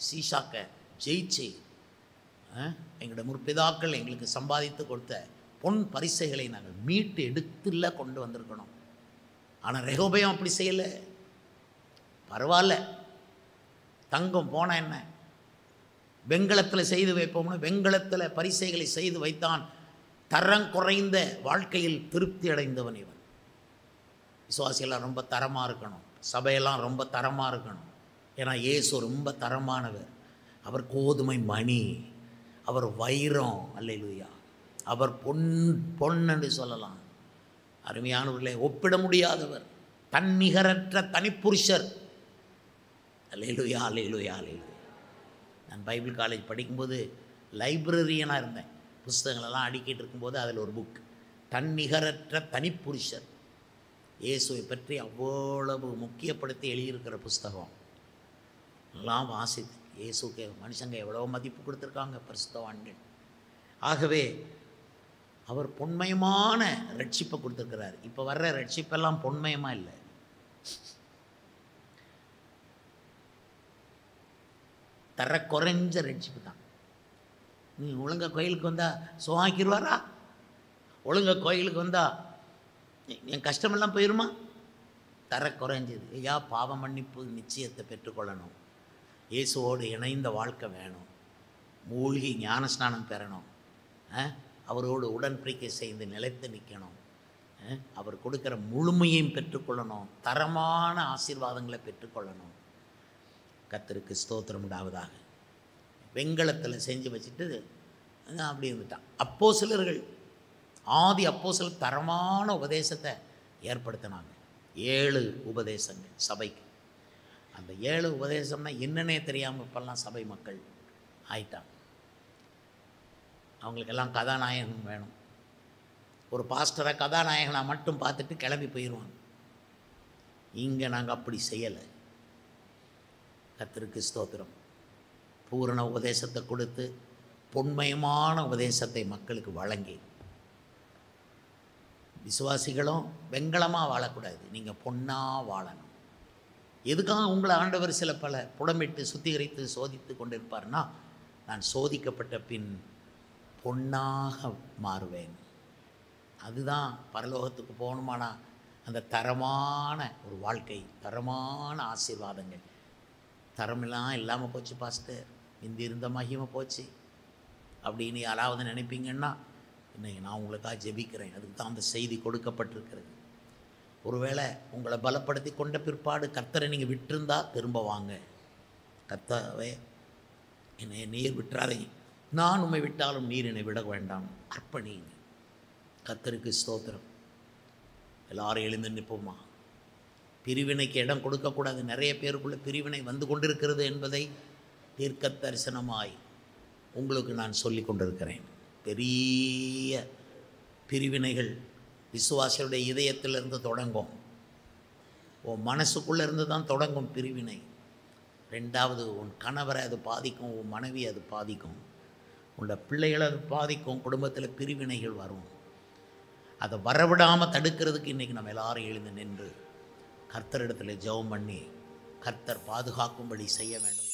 சீஷாக்க ஜெயிச்சு எங்களோட முற்பிதாக்கள் எங்களுக்கு சம்பாதித்து கொடுத்த பொன் பரிசைகளை நாங்கள் மீட்டு எடுத்துல கொண்டு வந்திருக்கணும். ஆனால் ரெகொபெயாம் அப்படி செய்யலை. பரவாயில்ல, தங்கம் போன என்ன, வெண்கலத்தில் செய்து வைப்போம்னு வெண்கலத்தில் பரிசைகளை செய்து வைத்தான். தரம் குறைந்த வாழ்க்கையில் திருப்தி அடைந்தவன் இவன். விசுவாசியெல்லாம் ரொம்ப தரமாக இருக்கணும், சபையெல்லாம் ரொம்ப தரமாக இருக்கணும். ஏன்னா இயேசு ரொம்ப தரமானவர். அவர் கோதுமை மணி, அவர் வைரம், அல்லேலூயா, அவர் பொன் என்று சொல்லலாம். அருமையானவர்களே, ஒப்பிட முடியாதவர். தன்னிகரற்ற தனிப்புருஷர். அல்லேலூயா, அல்லேலூயா, அல்லேலூயா. நான் பைபிள் காலேஜ் படிக்கும்போது லைப்ரரியனாக இருந்தேன். புஸ்தகங்களெல்லாம் அடிக்கிட்டு இருக்கும்போது அதில் ஒரு புக், தன்னிகரற்ற தனிப்புருஷர். இயேசுவை பற்றி அவ்வளவு முக்கியப்படுத்தி எழுதியிருக்கிற புஸ்தகம் எல்லாம் வாசித்து, இயேசுக்கு மனுஷங்க எவ்வளோ மதிப்பு கொடுத்துருக்காங்க, பரிசுத்தவான்கள். ஆகவே அவர் பொன்மயமான ரட்சிப்பை கொடுத்துருக்கிறார். இப்போ வர்ற ரட்சிப்பெல்லாம் பொன்மயமாக இல்லை, தர குறைஞ்ச ரட்சிப்பு தான். நீ ஒழுங்கா கோயிலுக்கு வந்தால் சுவாக்கிடுவாரா? ஒழுங்கா கோயிலுக்கு வந்தால் என் கஷ்டமெல்லாம் போயிடுமா? தர குறைஞ்சது. ஐயா, பாவ மன்னிப்பு நிச்சயத்தை பெற்றுக்கொள்ளணும், இயேசுவோடு இணைந்த வாழ்க்கை வேணும், மூழ்கி ஞானஸ்நானம் பெறணும், அவரோடு உடன்படிக்கை செய்து நிலைத்து நிற்கணும், அவர் கொடுக்குற முழுமையையும் பெற்றுக்கொள்ளணும், தரமான ஆசீர்வாதங்களை பெற்றுக்கொள்ளணும். கர்த்தருக்கு ஸ்தோத்திரம் உண்டாவதாக. வெண்கலத்தில் செஞ்சு வச்சுட்டு அப்படி இருந்துட்டான். அப்போஸ்தலர்கள், ஆதி அப்போஸ்தலர் தரமான உபதேசத்தை ஏற்படுத்தினாங்க. 7 உபதேசங்கள் சபைக்கு. அந்த 7 உபதேசம்னா என்னன்னே தெரியாமல் இப்போல்லாம் சபை மக்கள் ஆயிட்டாங்க. அவங்களுக்கெல்லாம் கதாநாயகன் வேணும். ஒரு பாஸ்டரை கதாநாயகனாக மட்டும் பார்த்துட்டு கிளம்பி போயிடுவாங்க. இங்கே நாங்கள் அப்படி செய்யலை. கர்த்தருக்கு ஸ்தோத்திரம். பூரண உபதேசத்தை கொடுத்து பொன்மயமான உபதேசத்தை மக்களுக்கு வழங்கி, விசுவாசிகளும் வெண்கலமாக வாழக்கூடாது, நீங்கள் பொன்னாக வாழணும். எதுக்காக உங்களை ஆண்டவர் சில பல புடமிட்டு சுத்திகரித்து சோதித்து கொண்டிருப்பார்னா, நான் சோதிக்கப்பட்ட பின் பொன்னாக மாறுவேன். அதுதான் பரலோகத்துக்கு போகணுமானா அந்த தரமான ஒரு வாழ்க்கை, தரமான ஆசீர்வாதங்கள். தரமெல்லாம் இல்லாமல் போச்சு பாஸ்டர், இந்த இருந்த மகிமை போச்சு அப்படின்னு யாராவது நினைப்பீங்கன்னா, இன்னைக்கு நான் உங்களுக்காக ஜெபிக்கிறேன். அதுக்கு தான் அந்த செய்தி கொடுக்கப்பட்டிருக்கிறது. ஒருவேளை உங்களை பலப்படுத்தி கொண்ட பிற்பாடு கர்த்தரை நீங்கள் விட்டிருந்தா திரும்ப வாங்க. கர்த்தாவே, என்னை நீர் விட்டுறாதே, நான் உம்மை விட்டாலும் நீர் என்னை விட வேண்டாம், அர்ப்பணிங்க. கர்த்தருக்கு ஸ்தோத்திரம். எல்லாரும் எழுந்து நிற்போமா. பிரிவினைக்கு இடம் கொடுக்கக்கூடாது. நிறைய பேருக்குள்ள பிரிவினை வந்து கொண்டிருக்கிறது என்பதை தீர்க்க தரிசனமாய் உங்களுக்கு நான் சொல்லி கொண்டிருக்கிறேன். பெரிய பிரிவினைகள் விசுவாசியுடைய இதயத்திலிருந்து தொடங்கும், உன் மனசுக்குள்ளே இருந்து தான் தொடங்கும் பிரிவினை. ரெண்டாவது, உன் கணவரை அது பாதிக்கும், உன் மனைவி அது பாதிக்கும், உன்னோட பிள்ளைகளை அது பாதிக்கும். குடும்பத்தில் பிரிவினைகள் வரும். அதை வரவிடாமல் தடுக்கிறதுக்கு இன்றைக்கி நம்ம எல்லாரும் எழுந்து நின்று கர்த்தரிடத்தில் ஜெபம் பண்ணி கர்த்தர் பாதுகாக்கும்படி செய்ய வேண்டும்.